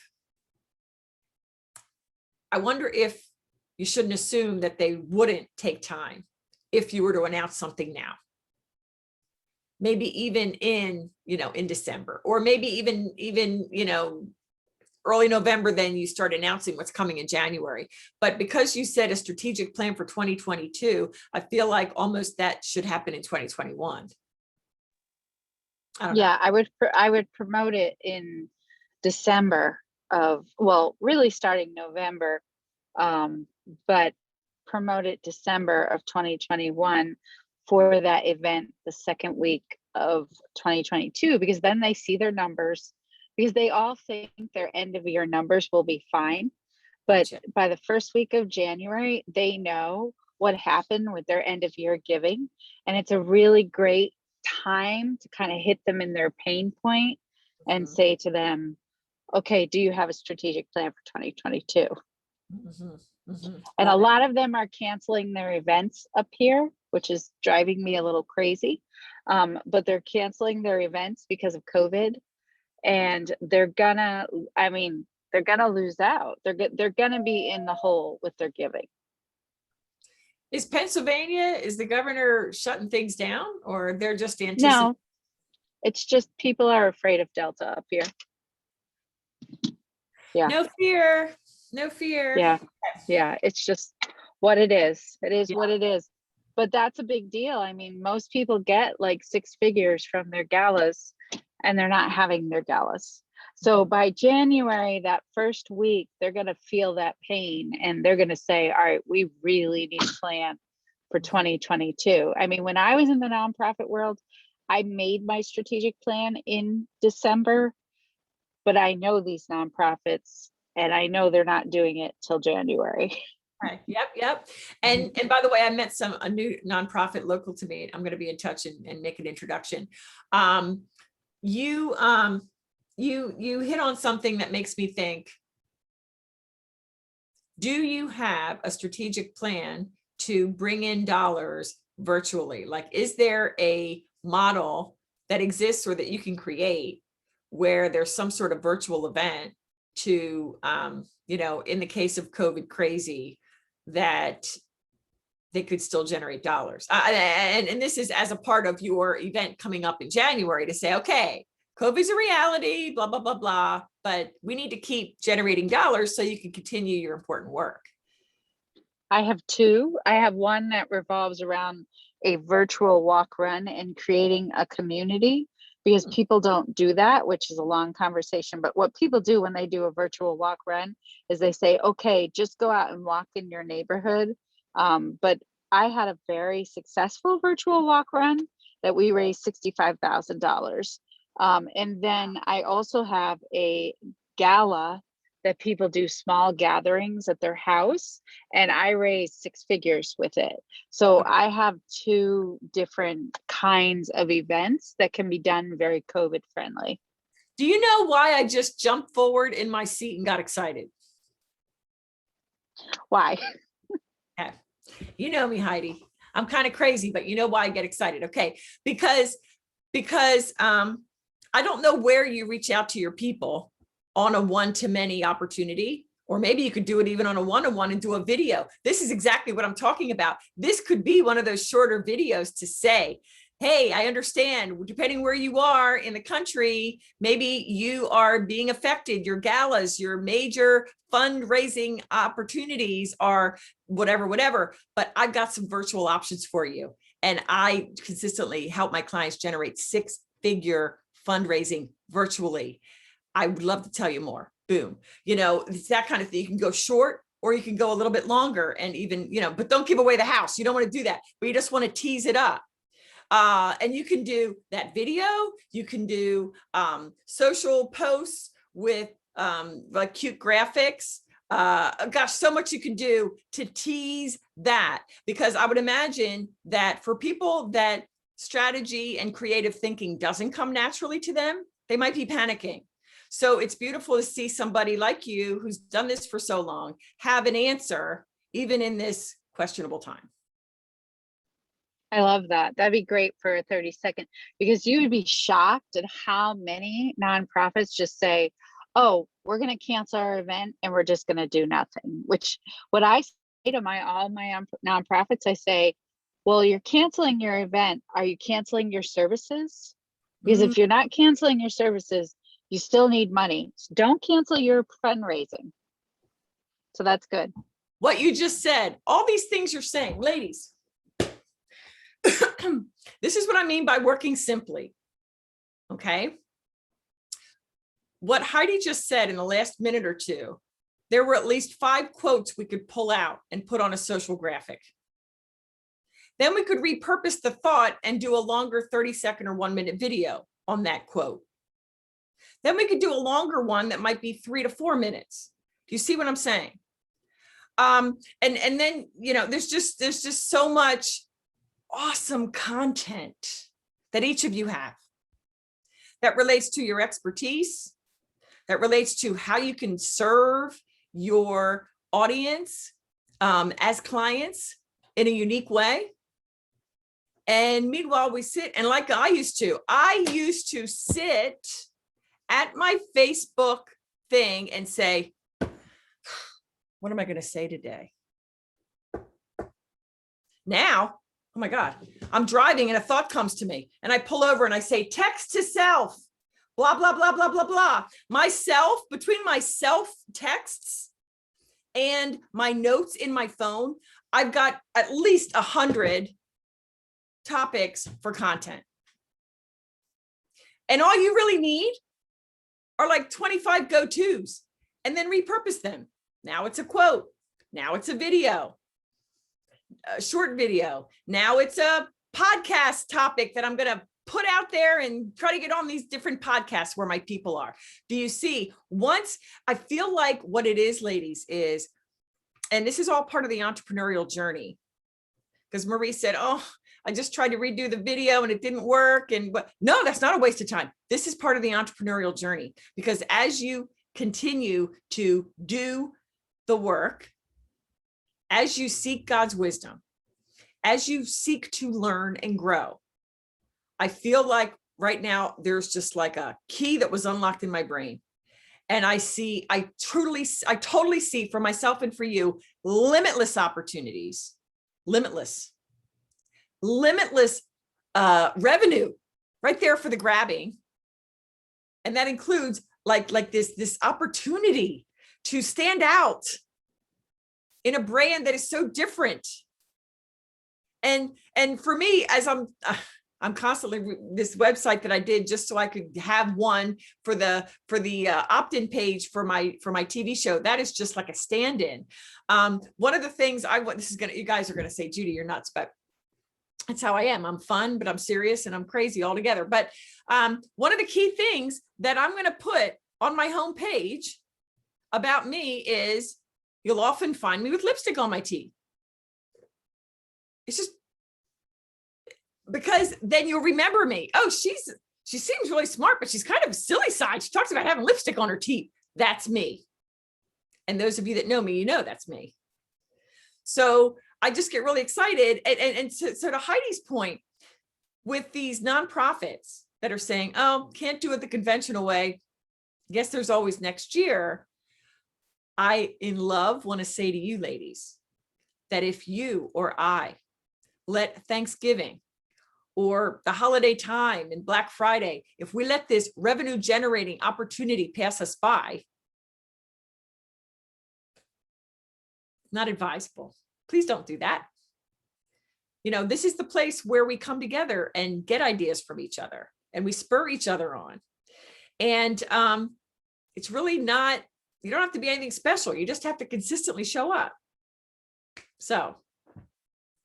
you shouldn't assume that they wouldn't take time if you were to announce something now. Maybe even in December, or maybe even early November, then you start announcing what's coming in January. But because you said a strategic plan for 2022, I feel like almost that should happen in 2021. I don't know. Yeah, I would promote it in December really starting November, but promote it December of 2021 for that event the second week of 2022, because then they see their numbers, because they all think their end of year numbers will be fine. But by the first week of January, they know what happened with their end of year giving. And it's a really great time to kind of hit them in their pain point and say to them, okay, do you have a strategic plan for 2022? And a lot of them are canceling their events up here, which is driving me a little crazy. But they're canceling their events because of COVID, and they're gonna lose out. They're gonna be in the hole with their giving. Is the governor shutting things down, or they're just anticipating? No, it's just people are afraid of Delta up here. Yeah. No fear. Yeah. It's just what it is. It is what it is. But that's a big deal. I mean, most people get like 6 figures from their galas, and they're not having their galas. So by January, that first week, they're going to feel that pain, and they're going to say, all right, we really need a plan for 2022. I mean, when I was in the nonprofit world, I made my strategic plan in December, but I know these nonprofits, and I know they're not doing it till January. Right. Yep. And by the way, I met a new nonprofit local to me. I'm going to be in touch and make an introduction. You hit on something that makes me think, do you have a strategic plan to bring in dollars virtually? Like, is there a model that exists or that you can create where there's some sort of virtual event to, in the case of COVID crazy, that they could still generate dollars? And this is as a part of your event coming up in January to say, okay, COVID's a reality, blah, blah, blah, blah, but we need to keep generating dollars so you can continue your important work. I have 2. I have one that revolves around a virtual walk run and creating a community, because people don't do that, which is a long conversation. But what people do when they do a virtual walk run is they say, okay, just go out and walk in your neighborhood. But I had a very successful virtual walk run that we raised $65,000. And then I also have a gala that people do small gatherings at their house, and I raise 6 figures with it. So I have 2 different kinds of events that can be done very COVID friendly. Do you know why I just jumped forward in my seat and got excited? Why? Okay. You know me, Heidi. I'm kind of crazy, but you know why I get excited. Okay. Because I don't know where you reach out to your people on a one-to-many opportunity, Or maybe you could do it even on a one-on-one and do a video. This is exactly what I'm talking about. This could be one of those shorter videos to say, hey, I understand, depending where you are in the country, maybe you are being affected, your galas, your major fundraising opportunities are whatever, but I've got some virtual options for you. And I consistently help my clients generate six-figure fundraising virtually. I would love to tell you more. Boom. It's that kind of thing. You can go short or you can go a little bit longer and even, but don't give away the house. You don't want to do that, but you just want to tease it up. And you can do that video. You can do social posts with like cute graphics. Gosh, so much you can do to tease that, because I would imagine that for people that strategy and creative thinking doesn't come naturally to them, they might be panicking. So it's beautiful to see somebody like you who's done this for so long have an answer, even in this questionable time. I love that. That'd be great for a 30-second, because you would be shocked at how many nonprofits just say, oh, we're going to cancel our event and we're just going to do nothing. Which what I say to all my nonprofits, I say, well, you're canceling your event. Are you canceling your services? Because if you're not canceling your services, you still need money. So don't cancel your fundraising. So that's good. What you just said, all these things you're saying, ladies, this is what I mean by working simply. Okay. What Heidi just said in the last minute or two, there were at least 5 quotes we could pull out and put on a social graphic. Then we could repurpose the thought and do a longer 30-second or 1-minute video on that quote. Then we could do a longer one that might be 3 to 4 minutes. Do you see what I'm saying? And then, there's just so much awesome content that each of you have that relates to your expertise, that relates to how you can serve your audience as clients in a unique way. And meanwhile, we sit, and like I used to sit at my Facebook thing and say, what am I going to say today? Now, oh my God, I'm driving and a thought comes to me and I pull over and I say, text to self, blah, blah, blah, blah, blah, blah. Myself, between my self texts and my notes in my phone, I've got at least 100 topics for content. And all you really need are like 25 go-tos, and then repurpose them. Now it's a quote. Now it's a video, a short video. Now it's a podcast topic that I'm going to put out there and try to get on these different podcasts where my people are. Do you see? Once I feel like what it is, ladies, is, and this is all part of the entrepreneurial journey, because Marie said, oh, I just tried to redo the video and it didn't work. But no, that's not a waste of time. This is part of the entrepreneurial journey, because as you continue to do the work, as you seek God's wisdom, as you seek to learn and grow, I feel like right now there's just like a key that was unlocked in my brain. And I totally see for myself and for you, limitless opportunities, limitless revenue right there for the grabbing. And that includes like this opportunity to stand out in a brand that is so different. And for me, as I'm constantly this website that I did just so I could have one for the opt-in page for my TV show. That is just like a stand-in. One of the things you guys are going to say, Judy, you're nuts, but that's how I am. I'm fun, but I'm serious and I'm crazy all together. But one of the key things that I'm going to put on my homepage about me is, you'll often find me with lipstick on my teeth. It's just because then you'll remember me. Oh, she seems really smart, but she's kind of a silly side. She talks about having lipstick on her teeth. That's me. And those of you that know me, you know that's me. So I just get really excited. And so to Heidi's point, with these nonprofits that are saying, oh, can't do it the conventional way, guess there's always next year. I, in love, want to say to you ladies that if you or I let Thanksgiving or the holiday time and Black Friday, if we let this revenue generating opportunity pass us by, not advisable. Please don't do that. You know, this is the place where we come together and get ideas from each other and we spur each other on. And it's really not, you don't have to be anything special. You just have to consistently show up. So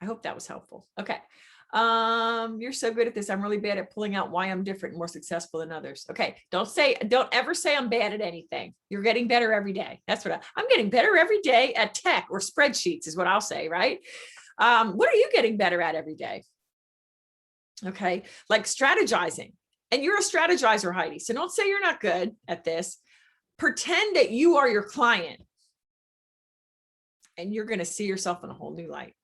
I hope that was helpful. Okay. You're so good at this. I'm really bad at pulling out why I'm different and more successful than others. Okay. Don't ever say I'm bad at anything. You're getting better every day. That's what I'm getting better every day at tech or spreadsheets is what I'll say, right? What are you getting better at every day? Okay. Like strategizing. And you're a strategizer, Heidi. So don't say you're not good at this. Pretend that you are your client and you're going to see yourself in a whole new light.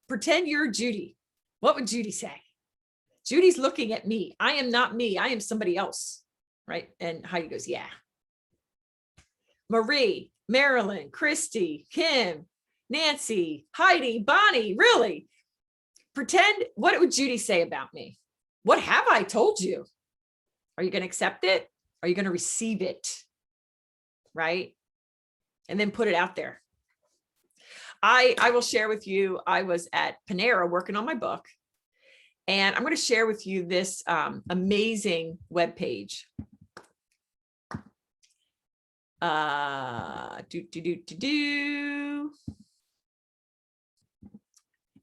Pretend you're Judy. What would Judy say? Judy's looking at me. I am not me. I am somebody else, right? And Heidi goes, yeah. Marie, Marilyn, Christy, Kim, Nancy, Heidi, Bonnie, really? Pretend, what would Judy say about me? What have I told you? Are you going to accept it? Are you going to receive it? Right? And then put it out there. I will share with you, I was at Panera working on my book, and I'm going to share with you this amazing webpage.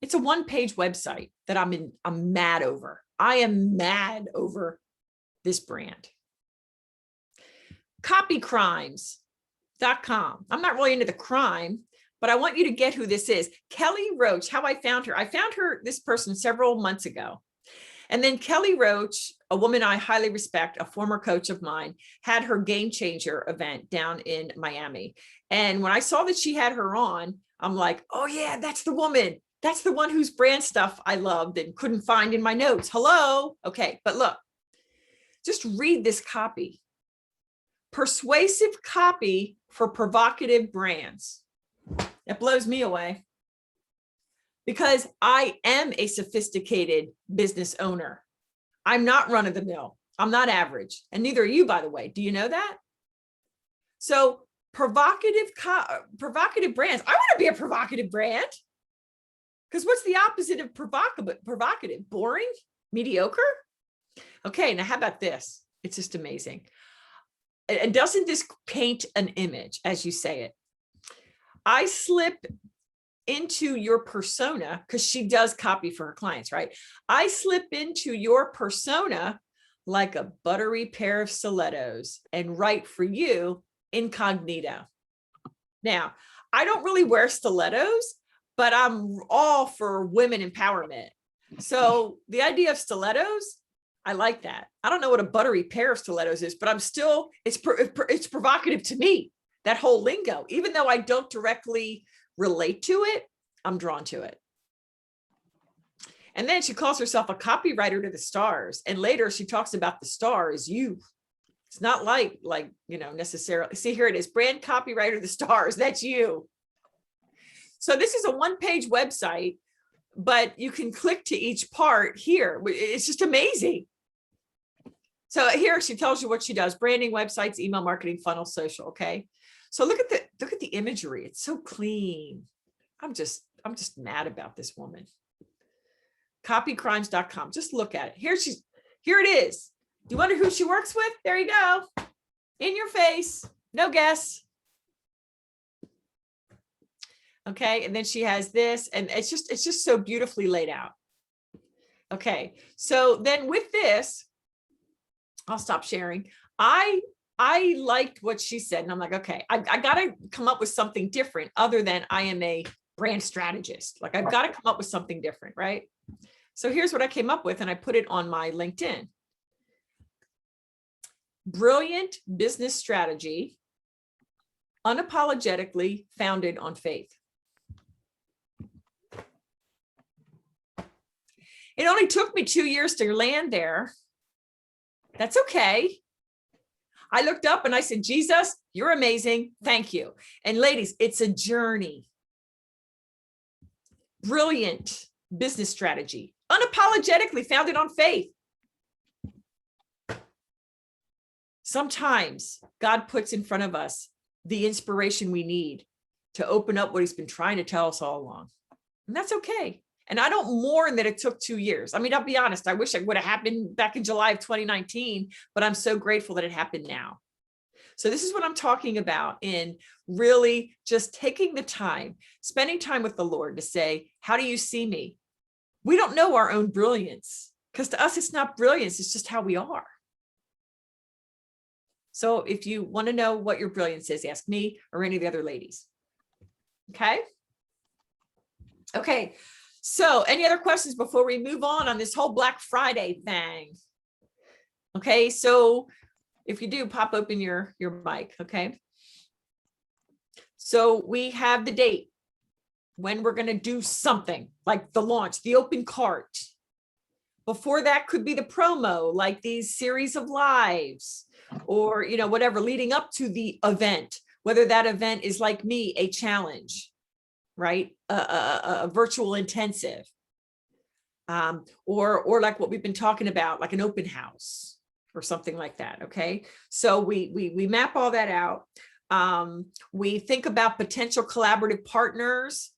It's a one-page website that I'm mad over. I am mad over this brand. Copycrimes.com. I'm not really into the crime, but I want you to get who this is. Kelly Roach, how I found her. I found this person several months ago. And then Kelly Roach, a woman I highly respect, a former coach of mine, had her Game Changer event down in Miami. And when I saw that she had her on, I'm like, oh yeah, that's the woman. That's the one whose brand stuff I loved and couldn't find in my notes. Hello. Okay. But look, just read this copy. Persuasive copy for provocative brands. It blows me away because I am a sophisticated business owner. I'm not run of the mill. I'm not average. And neither are you, by the way. Do you know that? So provocative brands. I want to be a provocative brand because what's the opposite of provocative? Boring? Mediocre? Okay. Now how about this? It's just amazing. And doesn't this paint an image as you say it? I slip into your persona because she does copy for her clients, right? I slip into your persona like a buttery pair of stilettos and write for you incognito. Now, I don't really wear stilettos, but I'm all for women empowerment. So the idea of stilettos, I like that. I don't know what a buttery pair of stilettos is, but I'm still, it's provocative to me. That whole lingo, even though I don't directly relate to it, I'm drawn to it. And then she calls herself a copywriter to the stars. And later she talks about the star as you. It's not like, necessarily. See, here it is, brand copywriter to the stars. That's you. So this is a one-page website, but you can click to each part here. It's just amazing. So here she tells you what she does: branding, websites, email marketing, funnel, social. Okay. So look at the imagery. It's so clean. I'm just mad about this woman. Copycrimes.com. Just look at it. Here it is. Do you wonder who she works with? There you go. In your face. No guess. Okay. And then she has this, and it's just so beautifully laid out. Okay. So then with this, I'll stop sharing. I liked what she said, and I'm like, okay, I got to come up with something different other than I am a brand strategist. Like I've got to come up with something different, right? So here's what I came up with, and I put it on my LinkedIn. Brilliant business strategy, unapologetically founded on faith. It only took me 2 years to land there. That's okay. I looked up and I said, Jesus, you're amazing. Thank you. And ladies, it's a journey. Brilliant business strategy, unapologetically founded on faith. Sometimes God puts in front of us the inspiration we need to open up what he's been trying to tell us all along. And that's okay. And I don't mourn that it took 2 years. I mean, I'll be honest, I wish it would have happened back in July of 2019, but I'm so grateful that it happened now. So this is what I'm talking about in really just taking the time, spending time with the Lord to say, how do you see me? We don't know our own brilliance, because to us, it's not brilliance. It's just how we are. So if you want to know what your brilliance is, ask me or any of the other ladies. Okay. Okay. So any other questions before we move on this whole Black Friday thing? Okay. So if you do, pop open your mic. Okay. So we have the date when we're going to do something like the launch, the open cart. Before that could be the promo, like these series of lives or, you know, whatever leading up to the event, whether that event is like me, a challenge, right? A virtual intensive, or like what we've been talking about, like an open house or something like that. Okay. So we map all that out. We think about potential collaborative partners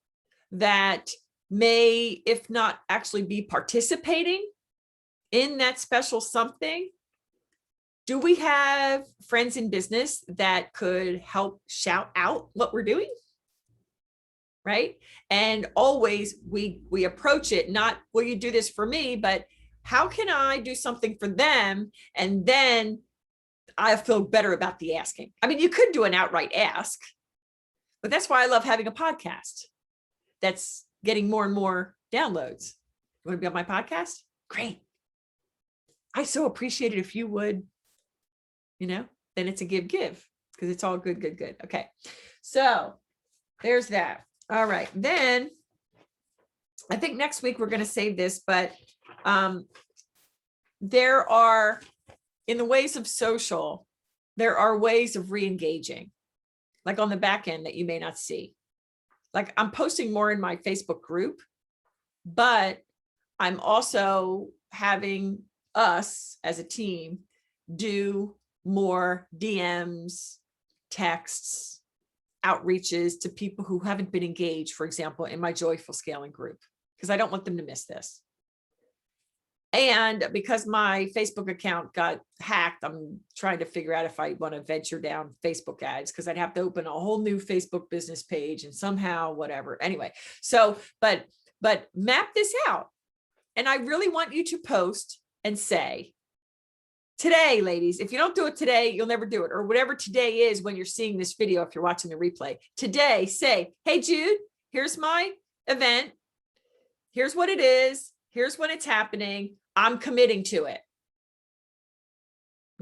that may, if not actually be participating in that special something. Do we have friends in business that could help shout out what we're doing? Right. And always we approach it, not, will you do this for me, but how can I do something for them? And then I feel better about the asking. I mean, you could do an outright ask, but that's why I love having a podcast that's getting more and more downloads. You want to be on my podcast? Great. I so appreciate it if you would, you know, then it's a give, because it's all good. Okay. So there's that. All right. Then I think next week we're going to save this, but there are, in the ways of social, there are ways of re-engaging, like on the back end that you may not see. Like I'm posting more in my Facebook group, but I'm also having us as a team do more DMs, texts, outreaches to people who haven't been engaged, for example, in my Joyful Scaling group, because I don't want them to miss this. And because my Facebook account got hacked, I'm trying to figure out if I want to venture down Facebook ads, because I'd have to open a whole new Facebook business page and somehow whatever. Anyway, so, but map this out. And I really want you to post and say, today, ladies, if you don't do it today, you'll never do it. Or whatever today is when you're seeing this video, if you're watching the replay. Today, say, hey, Jude, here's my event. Here's what it is. Here's when it's happening. I'm committing to it.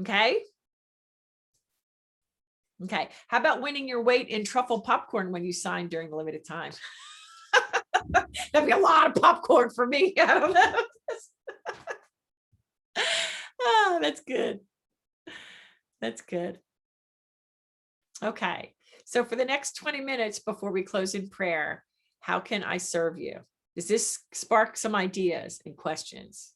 Okay. Okay. How about winning your weight in truffle popcorn when you sign during the limited time? That'd be a lot of popcorn for me. I don't know. Oh, that's good. That's good. Okay. So for the next 20 minutes before we close in prayer, how can I serve you? Does this spark some ideas and questions?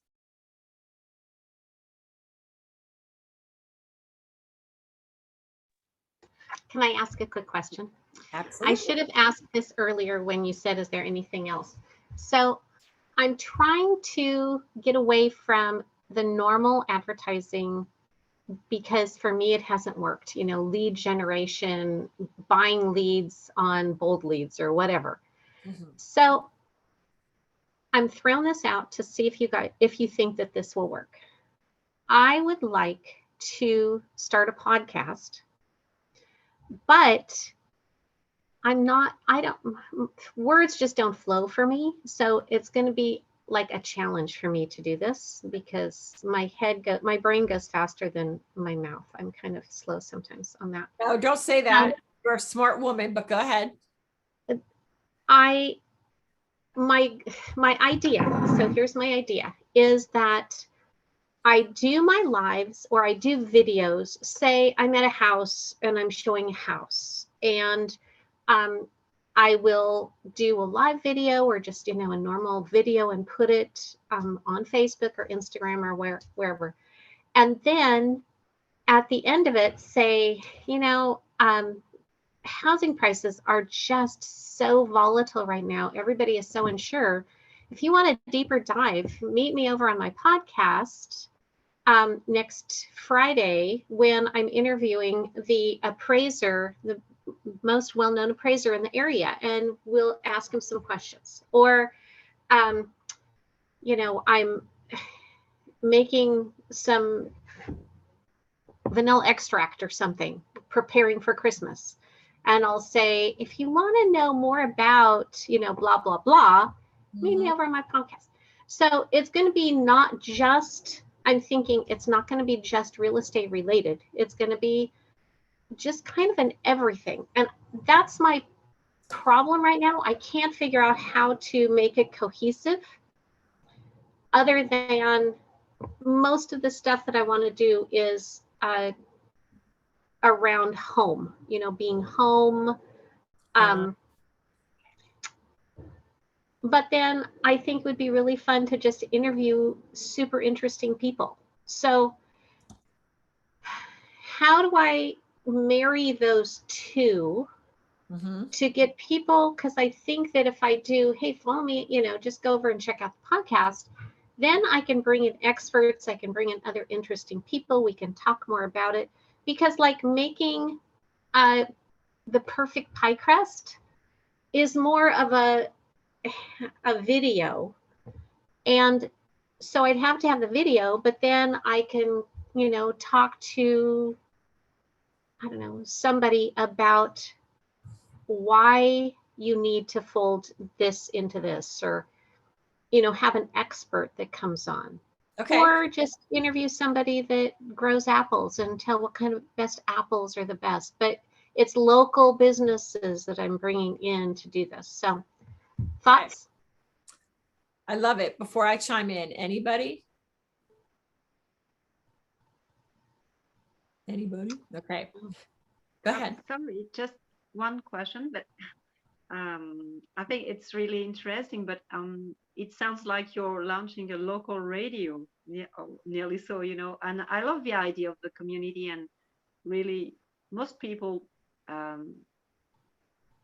Can I ask a quick question? Absolutely. I should have asked this earlier when you said, is there anything else? So I'm trying to get away from the normal advertising, because for me, it hasn't worked, you know, lead generation, buying leads on bold leads or whatever. Mm-hmm. So I'm throwing this out to see if you think that this will work. I would like to start a podcast, but words just don't flow for me. So it's going to be like a challenge for me to do this, because my brain goes faster than my mouth. I'm kind of slow sometimes on that. No, don't say that. You're a smart woman, but go ahead. My idea, so here's my idea, is that I do my lives or I do videos. Say I'm at a house and I'm showing a house, and I will do a live video or just, a normal video and put it on Facebook or Instagram or wherever. And then at the end of it, say, housing prices are just so volatile right now. Everybody is so unsure. If you want a deeper dive, meet me over on my podcast next Friday when I'm interviewing the appraiser, the most well-known appraiser in the area, and we'll ask him some questions. Or, I'm making some vanilla extract or something, preparing for Christmas. And I'll say, if you want to know more about, blah, blah, blah, meet me over on my podcast. So it's going to be not just, I'm thinking it's not going to be just real estate related. It's going to be just kind of an everything. And that's my problem right now. I can't figure out how to make it cohesive other than most of the stuff that I want to do is around home, being home. But then I think it would be really fun to just interview super interesting people. So how do I marry those two to get people? Because I think that if I do, hey, follow me, just go over and check out the podcast, then I can bring in experts. I can bring in other interesting people. We can talk more about it. Because like making the perfect pie crust is more of a video. And so I'd have to have the video, but then I can, talk to, somebody about why you need to fold this into this, or, have an expert that comes on. Okay. Or just interview somebody that grows apples and tell what kind of best apples are the best. But it's local businesses that I'm bringing in to do this. So thoughts? I love it. Before I chime in, anybody? Anybody? Okay. Go ahead. Sorry, just one question, but I think it's really interesting, but it sounds like you're launching a local radio, nearly so, and I love the idea of the community, and really most people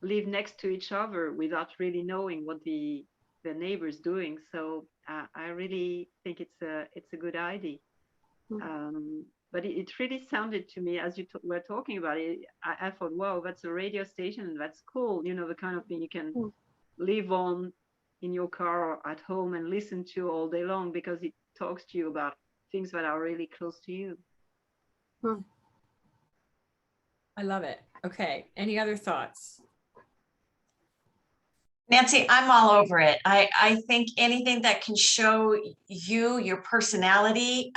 live next to each other without really knowing what the neighbor's doing. So I really think it's a good idea. But it really sounded to me, as you were talking about it, I thought, wow, that's a radio station, and that's cool. The kind of thing you can live on in your car or at home and listen to all day long, because it talks to you about things that are really close to you. I love it. Okay. Any other thoughts? Nancy, I'm all over it. I think anything that can show you, your personality,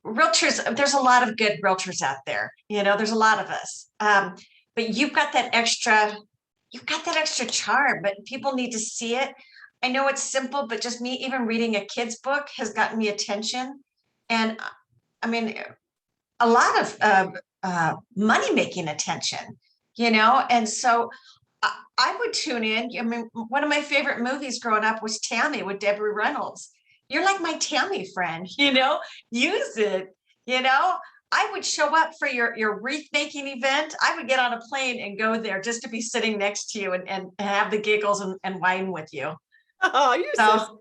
realtors, there's a lot of good realtors out there. There's a lot of us. But you've got that extra charm, but people need to see it. I know it's simple, but just me even reading a kid's book has gotten me attention. And I mean, a lot of money-making attention, and so I would tune in. I mean, one of my favorite movies growing up was Tammy with Debbie Reynolds. You're like my Tammy friend, use it, I would show up for your wreath making event. I would get on a plane and go there just to be sitting next to you and have the giggles and wine with you. Oh, you're so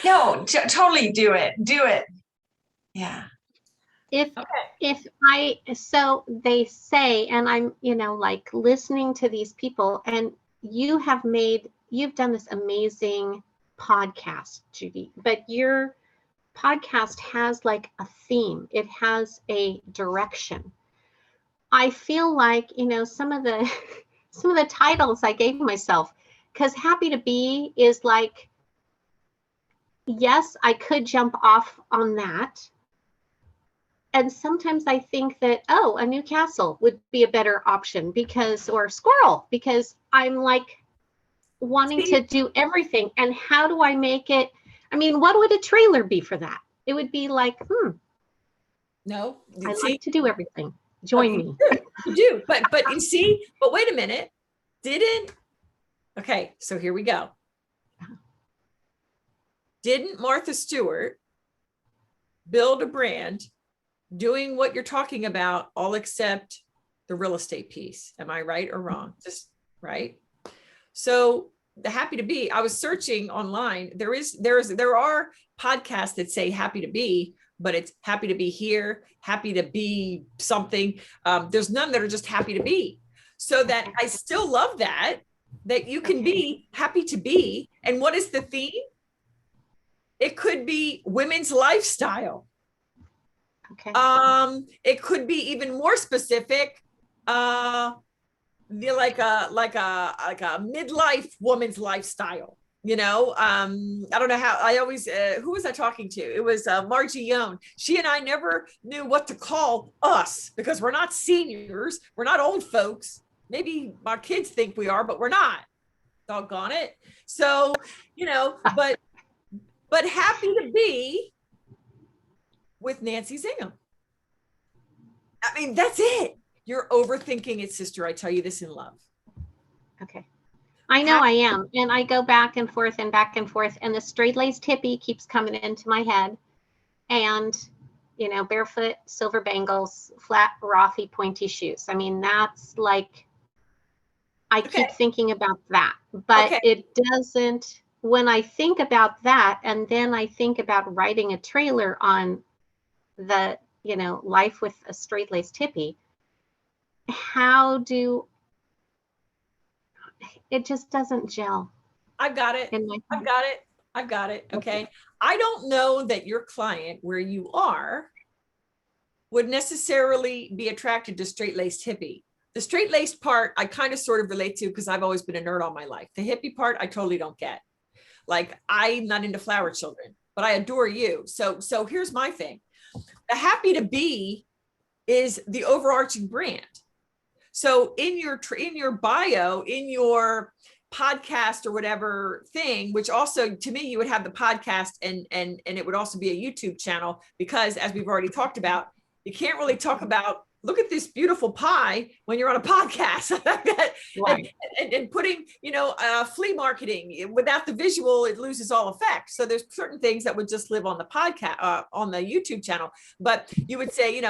no, totally do it. Do it. Yeah. So they say, and I'm, like listening to these people, and you've done this amazing podcast, Judy, but your podcast has like a theme. It has a direction. I feel like, some of the titles I gave myself, because Happy to Be is like, yes, I could jump off on that. And sometimes I think that, a new castle would be a better option or squirrel, because I'm like wanting to do everything. And how do I make it? I mean, what would a trailer be for that? It would be like, No, I see, like to do everything. Join okay, me. you do, but you see, but wait a minute, okay, so here we go. Didn't Martha Stewart build a brand doing what you're talking about, all except the real estate piece? Am I right or wrong? Just right. So the happy to be, I was searching online. There are podcasts that say happy to be, but it's happy to be here, happy to be something. There's none that are just happy to be. So that I still love that you can be happy to be. And what is the theme? It could be women's lifestyle. Okay. It could be even more specific, like a midlife woman's lifestyle. I don't know how. I always who was I talking to? It was Margie Young. She and I never knew what to call us because we're not seniors, we're not old folks. Maybe our kids think we are, but we're not. Doggone it. So but happy to be with Nancy Zingham. I mean, that's it. You're overthinking it, sister. I tell you this in love. Okay. I know I am. And I go back and forth and back and forth. And the straight-laced hippie keeps coming into my head. And, barefoot, silver bangles, flat, frothy, pointy shoes. I mean, that's like, I keep thinking about that. But it doesn't, when I think about that, and then I think about writing a trailer on the, life with a straight-laced hippie, it just doesn't gel. I've got it. I've got it. Okay. I don't know that your client where you are would necessarily be attracted to straight-laced hippie. The straight-laced part, I kind of sort of relate to because I've always been a nerd all my life. The hippie part, I totally don't get. Like, I'm not into flower children, but I adore you. So here's my thing. The happy to be is the overarching brand. So in your bio, in your podcast or whatever thing, which also to me, you would have the podcast and it would also be a YouTube channel, because as we've already talked about, you can't really talk about, look at this beautiful pie when you're on a podcast. Right. and putting, flea marketing without the visual, it loses all effect. So there's certain things that would just live on the podcast, on the YouTube channel. But you would say,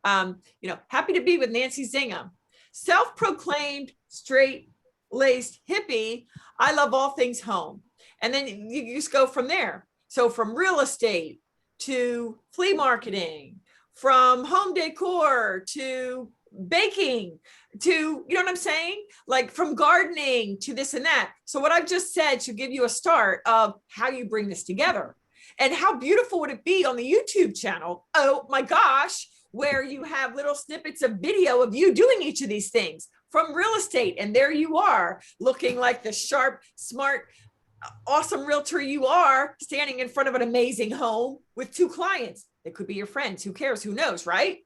happy to be with Nancy Zingham, self-proclaimed straight-laced hippie. I love all things home. And then you just go from there. So from real estate to flea marketing, from home decor to baking to, you know what I'm saying? Like from gardening to this and that. So what I've just said should give you a start of how you bring this together. And how beautiful would it be on the YouTube channel? Oh my gosh, where you have little snippets of video of you doing each of these things from real estate. And there you are looking like the sharp, smart, awesome realtor you are, standing in front of an amazing home with 2 clients. They could be your friends. Who cares? Who knows, right?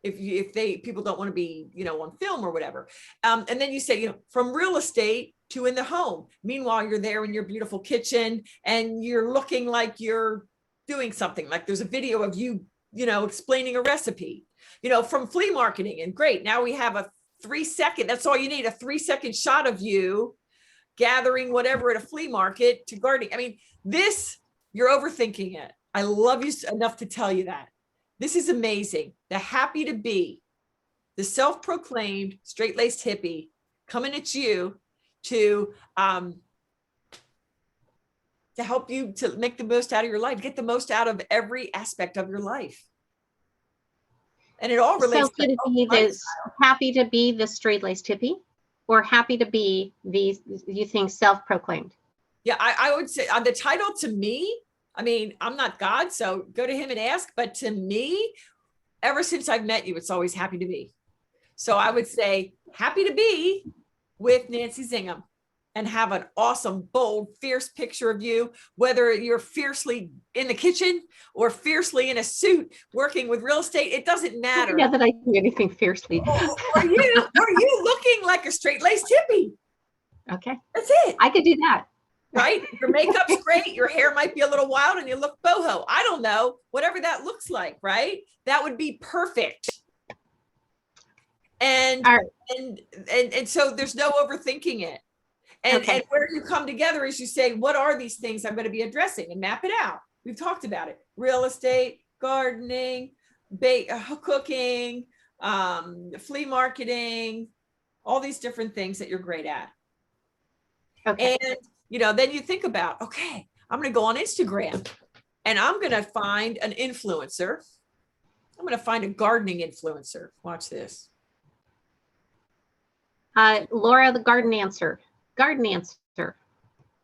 If people don't want to be, on film or whatever. And then you say, from real estate to in the home. Meanwhile, you're there in your beautiful kitchen and you're looking like you're doing something. Like there's a video of you, explaining a recipe, from flea marketing. And great. Now we have a 3-second, that's all you need, a 3-second shot of you gathering whatever at a flea market to gardening. I mean, you're overthinking it. I love you enough to tell you that. This is amazing. The happy to be, the self-proclaimed straight-laced hippie coming at you to help you to make the most out of your life, get the most out of every aspect of your life. And it all relates. So could it be this happy to be the straight-laced hippie, or happy to be the, you think, self-proclaimed? Yeah, I would say the title to me, I mean, I'm not God, so go to him and ask. But to me, ever since I've met you, it's always happy to be. So I would say happy to be with Nancy Zingham and have an awesome, bold, fierce picture of you, whether you're fiercely in the kitchen or fiercely in a suit working with real estate. It doesn't matter. Yeah, that I can do anything fiercely. Or you looking like a straight-laced hippie. Okay. That's it. I could do that. right? Your makeup's great. Your hair might be a little wild and you look boho. I don't know, whatever that looks like, right? That would be perfect. And, All right. and so there's no overthinking it. And, Okay. and where you come together is you say, what are these things I'm going to be addressing, and map it out. We've talked about it: real estate, gardening, cooking, flea marketing, all these different things that you're great at. Okay. And, then you think about, okay, I'm going to go on Instagram and I'm going to find an influencer. I'm going to find a gardening influencer. Watch this. Laura, the garden answer.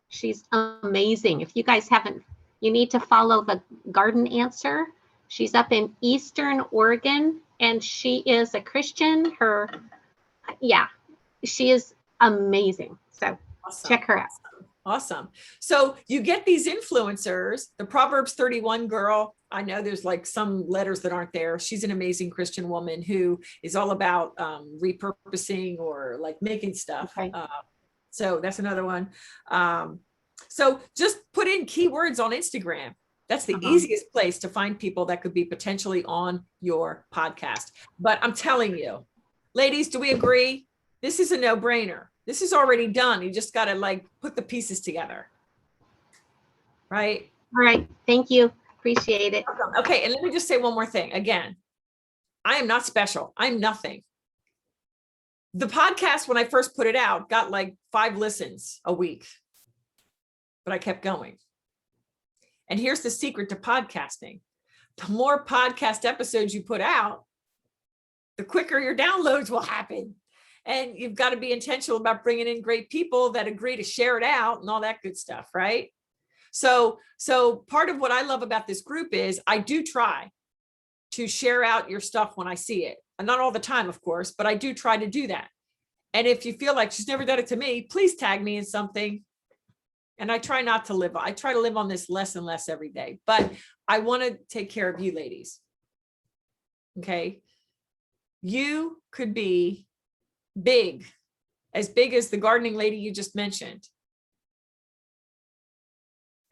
She's amazing. If you guys haven't, you need to follow the garden answer. She's up in Eastern Oregon and she is a Christian. She is amazing. So Awesome. check her out. Awesome. So you get these influencers, the Proverbs 31 girl. I know there's like some letters that aren't there. She's an amazing Christian woman who is all about repurposing or like making stuff. Okay. So that's another one. So just put in keywords on Instagram. That's the easiest place to find people that could be potentially on your podcast. But I'm telling you, ladies, do we agree? This is a no-brainer. This is already done. You just got to like put the pieces together. Right? All right. Thank you. Appreciate it. Okay. And let me just say one more thing. Again, I am not special. I'm nothing. The podcast, when I first put it out, got like 5 listens a week, but I kept going. And here's the secret to podcasting. The more podcast episodes you put out, the quicker your downloads will happen. And you've got to be intentional about bringing in great people that agree to share it out and all that good stuff, right? So part of what I love about this group is I do try to share out your stuff when I see it. And not all the time, of course, but I do try to do that. And if you feel like she's never done it to me, please tag me in something. And I try to live on this less and less every day, but I want to take care of you ladies. Okay. You could be big as the gardening lady you just mentioned.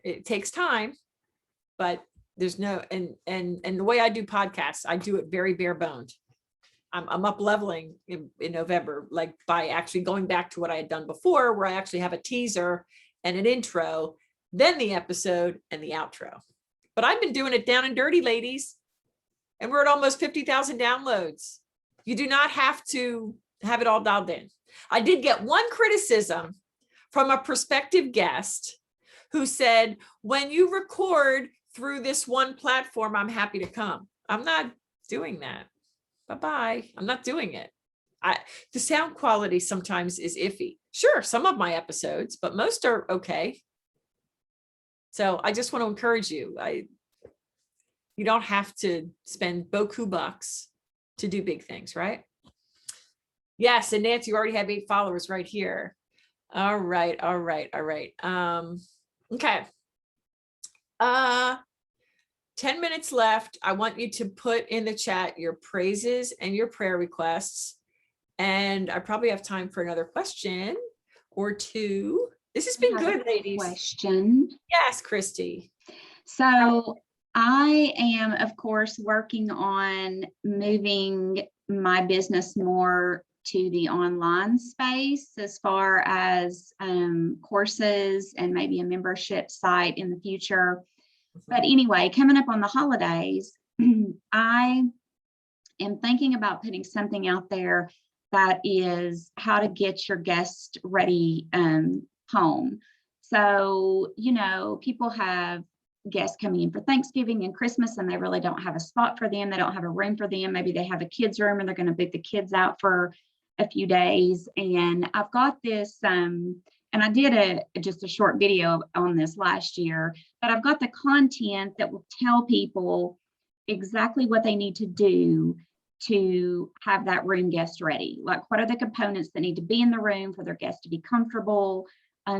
It takes time, but there's no, and the way I do podcasts, I do it very bare boned. I'm up leveling in November, like by actually going back to what I had done before, where I actually have a teaser and an intro, then the episode and the outro. But I've been doing it down and dirty, ladies, and we're at almost 50,000 downloads. You do not have to have it all dialed in. I did get one criticism from a prospective guest who said, when you record through this one platform, I'm happy to come. I'm not doing that. Bye-bye. I'm not doing it. The sound quality sometimes is iffy. Sure, some of my episodes, but most are okay. So I just want to encourage you. You don't have to spend beaucoup bucks to do big things, right? Yes, and Nancy, you already have 8 followers right here. All right. Okay. 10 minutes left. I want you to put in the chat your praises and your prayer requests. And I probably have time for another question or 2. This has been good, ladies. Question. Yes, Christy. So I am, of course, working on moving my business more to the online space as far as courses and maybe a membership site in the future. But anyway, coming up on the holidays, I am thinking about putting something out there that is how to get your guest ready home. So, people have guests coming in for Thanksgiving and Christmas, and they really don't have a spot for them. They don't have a room for them. Maybe they have a kids' room and they're going to book the kids out for a few days. And I've got this, and I did just a short video on this last year, but I've got the content that will tell people exactly what they need to do to have that room guest ready. Like, what are the components that need to be in the room for their guests to be comfortable?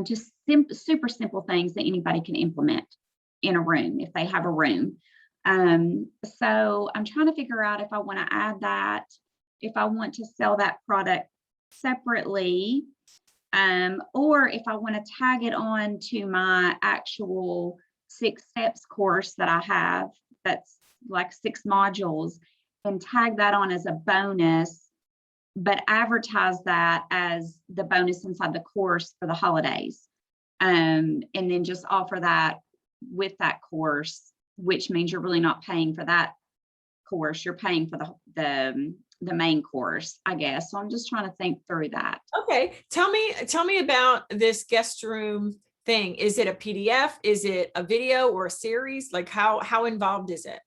Just super simple things that anybody can implement in a room if they have a room. So I'm trying to figure out if I want to add that, if I want to sell that product separately, Or if I want to tag it on to my actual 6 steps course that I have, that's like 6 modules, and tag that on as a bonus, but advertise that as the bonus inside the course for the holidays. And then just offer that with that course, which means you're really not paying for that course, you're paying for the main course, I guess. So I'm just trying to think through that. Okay, tell me about this guest room thing. Is it a PDF? Is it a video or a series? Like how involved is it?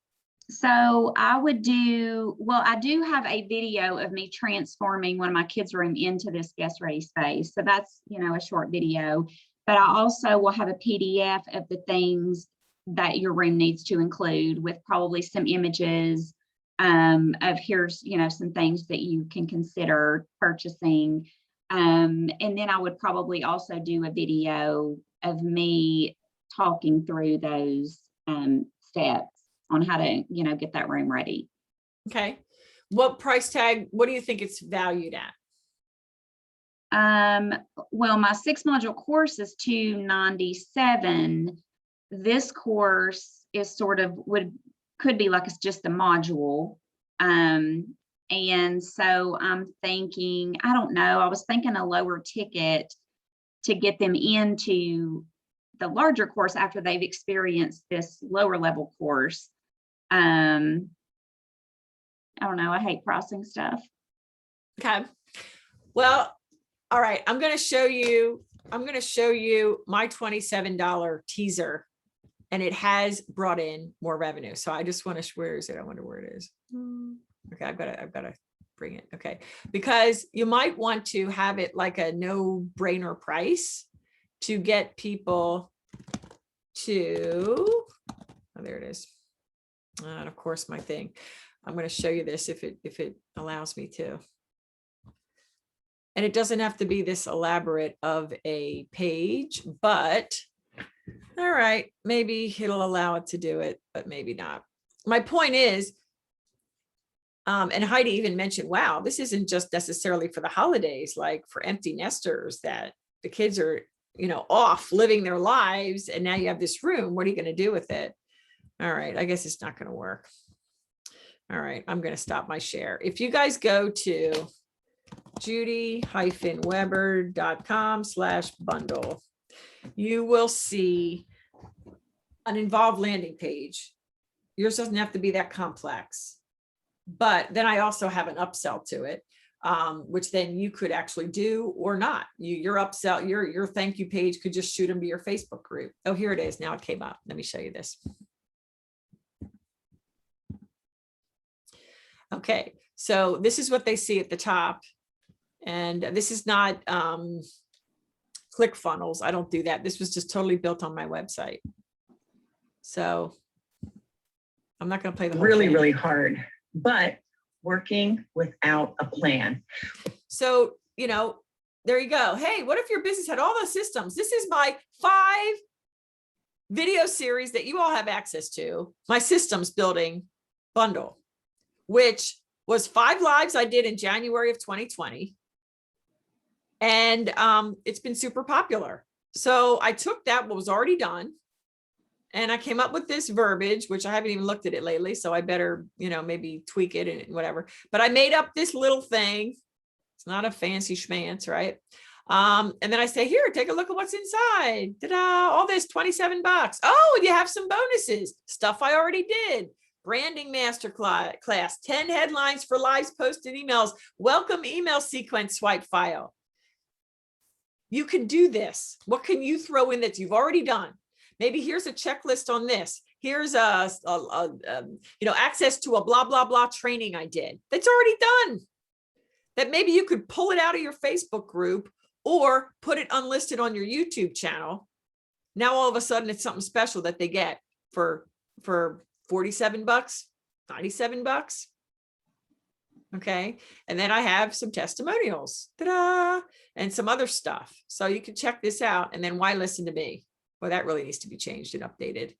So I do have a video of me transforming one of my kids' room into this guest ready space. So that's, a short video, but I also will have a PDF of the things that your room needs to include, with probably some images of here's, some things that you can consider purchasing. And then I would probably also do a video of me talking through those steps on how to, get that room ready. Okay. What price tag, what do you think it's valued at? Well, my 6 module course is $297. This course is could be like it's just a module. And so I'm thinking, I don't know, I was thinking a lower ticket to get them into the larger course after they've experienced this lower level course. I don't know, I hate pricing stuff. Okay. Well, all right. I'm going to show you my $27 teaser, and it has brought in more revenue. So I just want to, where is it? I wonder where it is. Okay. I've got to bring it. Okay. Because you might want to have it like a no brainer price to get people to, oh, there it is. And of course my thing, I'm going to show you this if it allows me to. And it doesn't have to be this elaborate of a page, but all right, maybe it'll allow it to do it, but maybe not. My point is, and Heidi even mentioned, wow, this isn't just necessarily for the holidays, like for empty nesters that the kids are, off living their lives. And now you have this room. What are you going to do with it? All right. I guess it's not going to work. All right. I'm going to stop my share. If you guys go to judy-weber.com/bundle, you will see an involved landing page. Yours doesn't have to be that complex, but then I also have an upsell to it, which then you could actually do or not. Your upsell, your thank you page could just shoot them to your Facebook group. Oh, here it is. Now it came up. Let me show you this. Okay, so this is what they see at the top. And this is not ClickFunnels. I don't do that. This was just totally built on my website. So I'm not going to play the whole thing. Really hard, but working without a plan. So, there you go. Hey, what if your business had all those systems? This is my 5 video series that you all have access to, my systems building bundle, which was 5 lives I did in January of 2020. And it's been super popular. So I took that, what was already done, and I came up with this verbiage, which I haven't even looked at it lately. So I better, maybe tweak it and whatever. But I made up this little thing. It's not a fancy schmanz, right? And then I say, here, take a look at what's inside. Ta-da, all this, $27. Oh, and you have some bonuses, stuff I already did. Branding masterclass, 10 headlines for lives, posted emails, welcome email sequence swipe file. You can do this. What can you throw in that you've already done? Maybe here's a checklist on this. Here's access to a blah, blah, blah training I did. That's already done. That maybe you could pull it out of your Facebook group or put it unlisted on your YouTube channel. Now, all of a sudden it's something special that they get for $47, $97. Okay. And then I have some testimonials, ta-da, and some other stuff. So you can check this out. And then why listen to me? Well, that really needs to be changed and updated.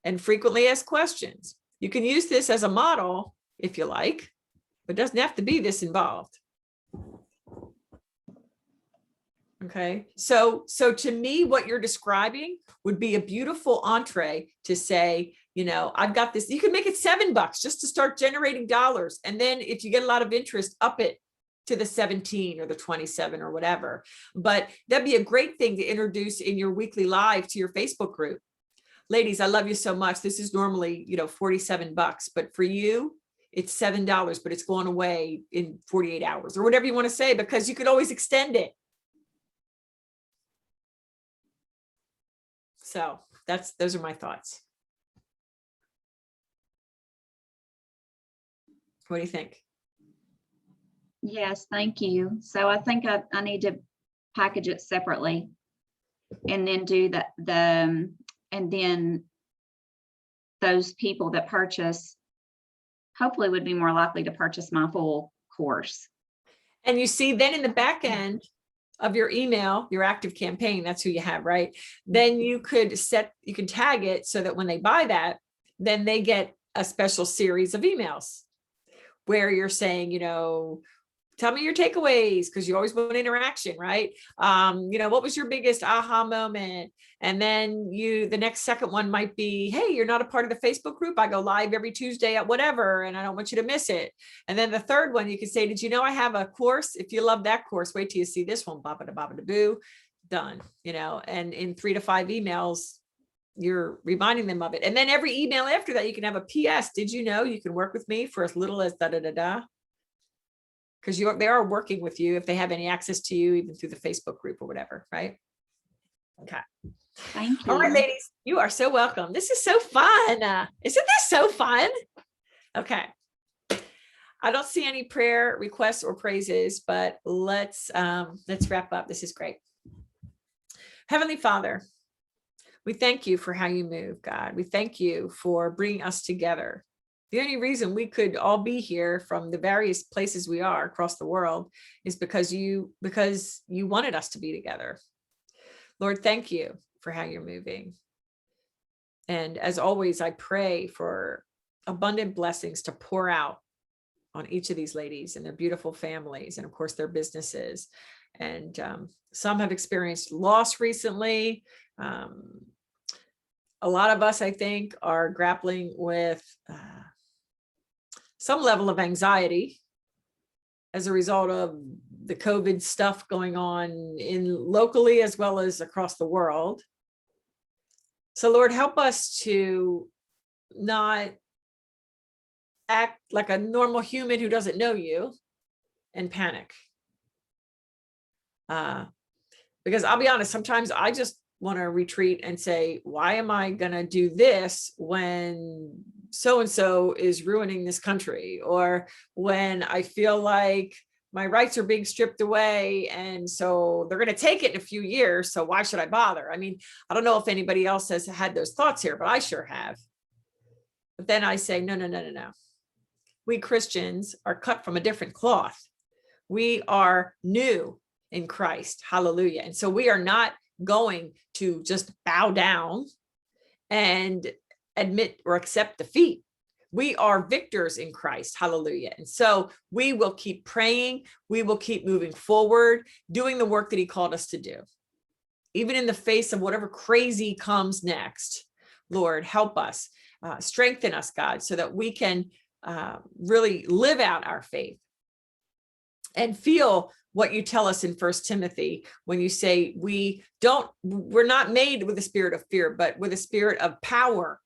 And frequently asked questions. You can use this as a model if you like, but it doesn't have to be this involved. Okay. So to me, what you're describing would be a beautiful entree to say, I've got this, you can make it $7 just to start generating dollars. And then if you get a lot of interest, up it to the 17 or the 27 or whatever. But that'd be a great thing to introduce in your weekly live to your Facebook group. Ladies, I love you so much. This is normally, $47, but for you, it's $7, but it's going away in 48 hours or whatever you want to say, because you could always extend it. So those are my thoughts. What do you think? Yes, thank you. So I think I need to package it separately and then do and then those people that purchase hopefully would be more likely to purchase my full course. And you see, then in the back end of your email, your active campaign, that's who you have, right? Then you can tag it so that when they buy that, then they get a special series of emails where you're saying, tell me your takeaways, because you always want interaction, right? What was your biggest aha moment? And then the next second one might be, hey, you're not a part of the Facebook group. I go live every Tuesday at whatever, and I don't want you to miss it. And then the third one, you can say, did you know I have a course? If you love that course, wait till you see this one, boo, done, and in 3 to 5 emails, you're reminding them of it. And then every email after that, you can have a PS. Did you know you can work with me for as little as da-da-da-da? Because they are working with you if they have any access to you, even through the Facebook group or whatever, right? Okay. Thank you. All right, ladies, you are so welcome. This is so fun. Isn't this so fun? Okay. I don't see any prayer requests or praises, but let's wrap up. This is great. Heavenly Father, we thank you for how you move, God. We thank you for bringing us together. The only reason we could all be here from the various places we are across the world is because you wanted us to be together. Lord, thank you for how you're moving. And as always, I pray for abundant blessings to pour out on each of these ladies and their beautiful families, and of course their businesses. And some have experienced loss recently. A lot of us, I think, are grappling with some level of anxiety as a result of the COVID stuff going on locally as well as across the world. So Lord, help us to not act like a normal human who doesn't know you and panic. Because I'll be honest, sometimes I just want to retreat and say, why am I going to do this when so-and-so is ruining this country? Or when I feel like my rights are being stripped away, and so they're going to take it in a few years. So why should I bother? I mean, I don't know if anybody else has had those thoughts here, but I sure have. But then I say, no. We Christians are cut from a different cloth. We are new in Christ. Hallelujah. And so we are not going to just bow down and admit or accept defeat. We are victors in Christ. Hallelujah. And so we will keep praying. We will keep moving forward, doing the work that he called us to do. Even in the face of whatever crazy comes next, Lord, help us, strengthen us, God, so that we can really live out our faith and feel what you tell us in 1 Timothy when you say we're not made with a spirit of fear, but with a spirit of power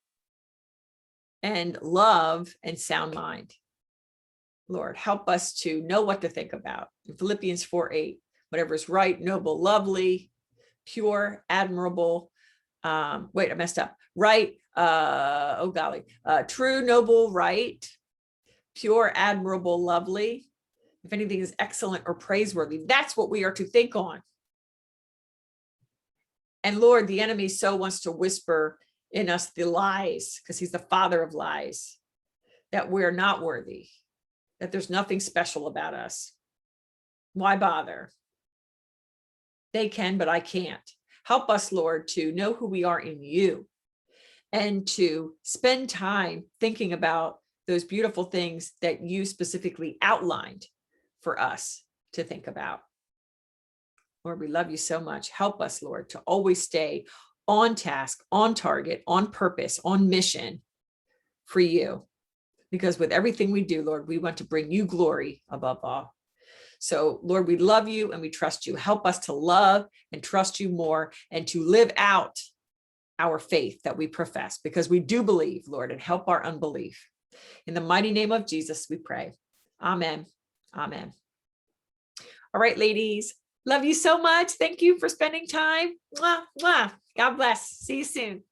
and love and sound mind. Lord, help us to know what to think about. In Philippians 4:8, whatever is right, noble, lovely, pure, admirable. Wait, I messed up. Right. True, noble, right, pure, admirable, lovely. If anything is excellent or praiseworthy, that's what we are to think on. And Lord, the enemy so wants to whisper in us the lies, because he's the father of lies, that we're not worthy, that there's nothing special about us. Why bother? They can, but I can't. Help us, Lord, to know who we are in you and to spend time thinking about those beautiful things that you specifically outlined for us to think about. Lord, we love you so much. Help us, Lord, to always stay on task, on target, on purpose, on mission for you. Because with everything we do, Lord, we want to bring you glory above all. So, Lord, we love you and we trust you. Help us to love and trust you more and to live out our faith that we profess, because we do believe, Lord, and help our unbelief. In the mighty name of Jesus, we pray. Amen. Amen. All right, ladies, love you so much. Thank you for spending time. Mwah, mwah. God bless. See you soon.